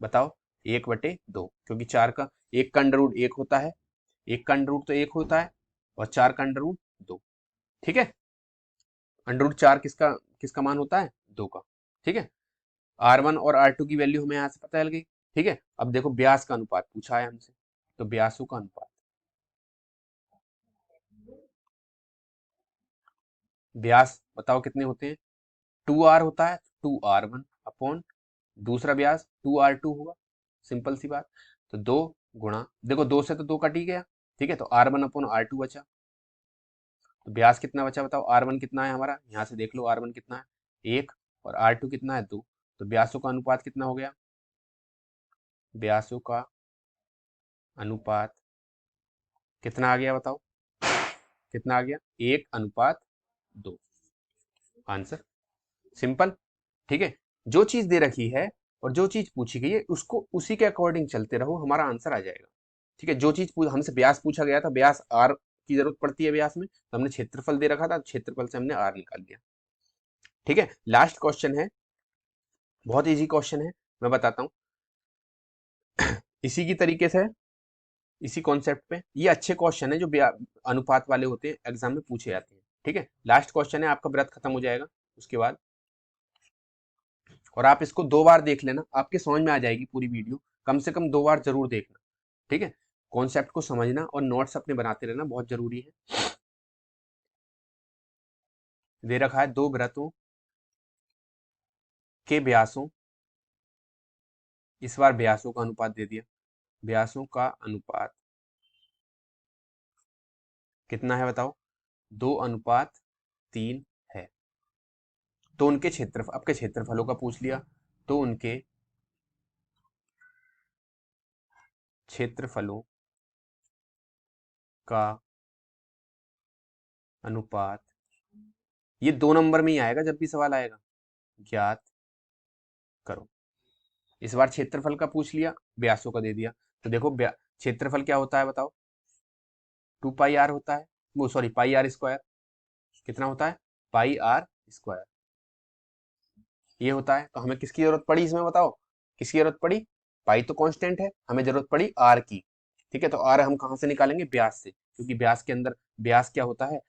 बताओ, 1/2, क्योंकि चार का, एक का अंडर रूट 1 होता है, एक का अंडर रूट तो 1 होता है, और चार का अंडर रूट 2, ठीक है। अंडर रूट 4 किसका किसका मान होता है, 2 का, ठीक है। R1 और R2 की वैल्यू हमें यहाँ से पता चल गई, ठीक है, अब देखो व्यास का अनुपात पूछा है हमसे, तो व्यासों का अनुपात, व्यास बताओ कितने होते हैं, 2r होता है, 2r1 अपॉन दूसरा व्यास 2r2 होगा, सिंपल सी बात। तो 2 गुणा, देखो 2 से तो 2 कट ही गया, ठीक है, तो r1 अपॉन r2 बचा। तो व्यास कितना बचा बताओ, r1 कितना है हमारा, यहाँ से देख लो r1 कितना है 1, और r2 कितना है 2, तो व्यासों का अनुपात कितना हो गया, व्यासों का अनुपात कितना आ गया बताओ, कितना आ गया, 1:2। आंसर सिंपल, ठीक है। जो चीज दे रखी है और जो चीज पूछी गई है उसको उसी के अकॉर्डिंग चलते रहो, हमारा आंसर आ जाएगा, ठीक है। जो चीज हमसे व्यास पूछा गया था, व्यास आर की जरूरत पड़ती है व्यास में, तो हमने क्षेत्रफल दे रखा था, क्षेत्रफल से हमने आर निकाल दिया, ठीक है। लास्ट क्वेश्चन है, बहुत इजी क्वेश्चन है, मैं बताता हूँ इसी की तरीके से, इसी कॉन्सेप्ट पे, ये अच्छे क्वेश्चन है जो अनुपात वाले होते हैं, एग्जाम में पूछे जाते हैं, ठीक है। लास्ट क्वेश्चन है, आपका व्रत खत्म हो जाएगा उसके बाद, और आप इसको 2 बार देख लेना, आपके समझ में आ जाएगी पूरी वीडियो, कम से कम 2 बार जरूर देखना, ठीक है। कॉन्सेप्ट को समझना और नोट्स अपने बनाते रहना बहुत जरूरी है। दे रखा है 2 व्रतों के व्यासों, इस बार व्यासों का अनुपात दे दिया, व्यासों का अनुपात कितना है बताओ, 2:3 है। तो उनके क्षेत्रफल, आपके क्षेत्रफलों का पूछ लिया, तो उनके क्षेत्रफलों का अनुपात, ये 2 नंबर में ही आएगा जब भी सवाल आएगा, ज्ञात करो। इस बार क्षेत्रफल का पूछ लिया, व्यासों का दे दिया, तो देखो क्षेत्रफल क्या होता है बताओ, 2πr होता है, वो सॉरी πr², कितना होता है, πr², ये होता है। तो हमें किसकी जरूरत पड़ी इसमें बताओ, किसकी जरूरत पड़ी, पाई तो कांस्टेंट है, हमें जरूरत पड़ी आर की, ठीक है। तो आर हम कहाँ से निकालेंगे, व्यास से, क्योंकि व्यास के अंदर व्यास क्या होता है,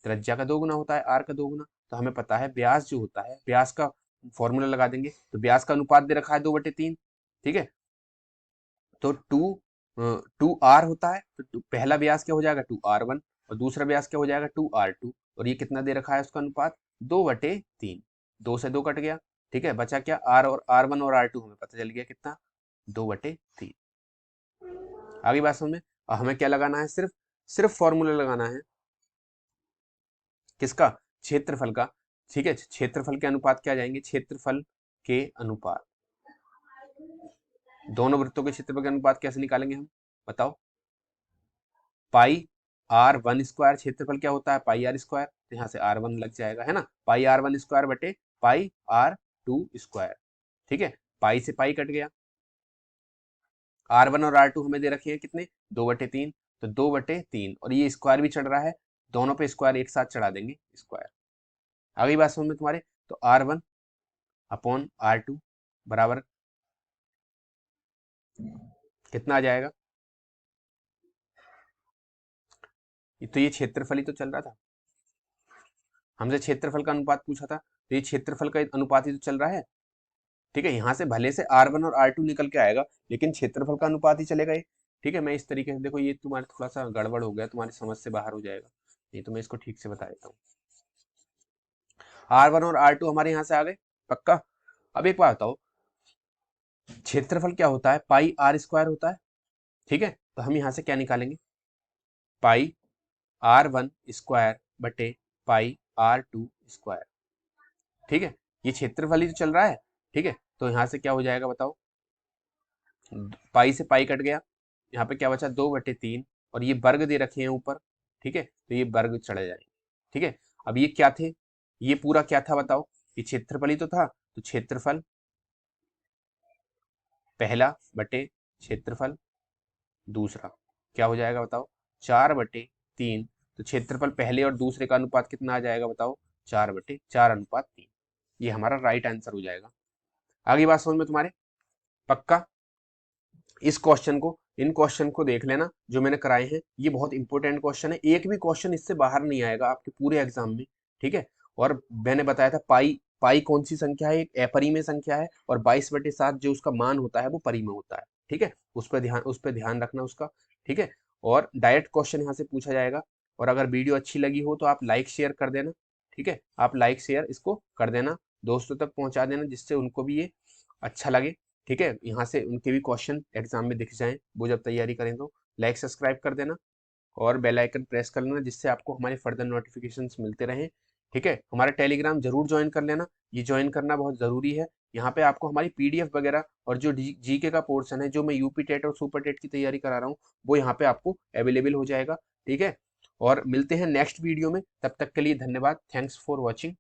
त्रिज्या का 2 गुना होता है, आर का 2 गुना। तो हमें पता है व्यास जो होता है, व्यास का फॉर्मूला लगा देंगे, तो व्यास का अनुपात दे रखा है 2/3, ठीक है। तो 2r होता है, तो पहला व्यास क्या हो जाएगा 2r1, और दूसरा व्यास क्या हो जाएगा 2r2, और ये कितना दे रखा है उसका अनुपात 2/3, 2 से 2 कट गया, ठीक है, बचा क्या r, और r1 और r2 हमें पता चल गया कितना 2/3। आगे बात समझ में, और हमें क्या लगाना है, सिर्फ सिर्फ फॉर्मूला लगाना है, किसका, क्षेत्रफल का, ठीक है। क्षेत्रफल के अनुपात क्या जाएंगे, क्षेत्रफल के अनुपात, दोनों वृत्तों के क्षेत्रफल के अनुपात कैसे निकालेंगे हम बताओ, πr1² क्षेत्रफल क्या होता है πr², तो यहाँ से r1 लग जाएगा, है ना, πr1² बटे πr2², ठीक है। पाई से पाई कट गया, r1 और r2 हमें दे रखे हैं कितने 2/3, तो 2/3, और ये स्क्वायर भी चढ़ रहा है, दोनों पे स्क्वायर एक साथ चढ़ा देंगे स्क्वायर। आगे बात समझ में तुम्हारे, तो r1 अपॉन r2 बराबर कितना आ जाएगा, तो ये क्षेत्रफल ही तो चल रहा था, हमसे क्षेत्रफल का अनुपात पूछा था, तो ये क्षेत्रफल का अनुपात ही तो चल रहा है, ठीक है। यहाँ से भले से r1 और r2 निकल के आएगा, लेकिन क्षेत्रफल का अनुपात ही चलेगा ये, ठीक है। मैं इस तरीके से, देखो ये तुम्हारे थोड़ा सा गड़बड़ हो गया, तुम्हारी समझ से बाहर हो जाएगा, नहीं तो मैं इसको ठीक से बता देता हूँ। r1 और r2 हमारे यहाँ से आ गए पक्का। अब एक बात बताओ, क्षेत्रफल क्या होता है, πr² होता है, ठीक है। तो हम यहाँ से क्या निकालेंगे, πr1² बटे πr2², ठीक है। ये क्षेत्रफल ही तो चल रहा है, ठीक है। तो यहाँ से क्या हो जाएगा बताओ, पाई से पाई कट गया, यहाँ पे क्या बचा 2/3, और ये वर्ग दे रखे हैं ऊपर, ठीक है, तो ये वर्ग चढ़े जाएंगे, ठीक है। अब ये क्या थे, ये पूरा क्या था बताओ, ये क्षेत्रफल ही तो था, तो क्षेत्रफल पहला बटे क्षेत्रफल दूसरा क्या हो जाएगा बताओ, 4/3, तो क्षेत्रफल पहले और दूसरे का अनुपात कितना आ जाएगा बताओ, 4/4:3, ये हमारा राइट आंसर हो जाएगा। आगे बात समझ में तुम्हारे पक्का। इस क्वेश्चन को, इन क्वेश्चन को देख लेना जो मैंने कराए हैं, ये बहुत इंपॉर्टेंट क्वेश्चन है, एक भी क्वेश्चन इससे बाहर नहीं आएगा आपके पूरे एग्जाम में, ठीक है। और मैंने बताया था पाई पाई कौन सी संख्या है, एक अपरिमेय संख्या है, और 22/7 जो उसका मान होता है वो परिमेय होता है। ठीक है, उस पर ध्यान रखना उसका। ठीक है, और डायरेक्ट क्वेश्चन यहाँ से पूछा जाएगा। और अगर वीडियो अच्छी लगी हो तो आप लाइक शेयर कर देना। ठीक है, आप लाइक शेयर इसको कर देना, दोस्तों तक पहुंचा देना, जिससे उनको भी ये अच्छा लगे। ठीक है, यहाँ से उनके भी क्वेश्चन एग्जाम में दिख जाएं वो जब तैयारी करें तो। लाइक सब्सक्राइब कर देना और बेल आइकन प्रेस कर लेना, जिससे आपको हमारे फर्दर नोटिफिकेशंस मिलते रहें। ठीक है, हमारा टेलीग्राम जरूर ज्वाइन कर लेना, ये ज्वाइन करना बहुत ज़रूरी है। यहाँ पे आपको हमारी पीडीएफ वगैरह और जो जीके का पोर्शन है, जो मैं यूपी टेट और सुपर टेट की तैयारी करा रहा हूँ, वो यहाँ पे आपको अवेलेबल हो जाएगा। ठीक है, और मिलते हैं नेक्स्ट वीडियो में, तब तक के लिए धन्यवाद। Thanks for watching.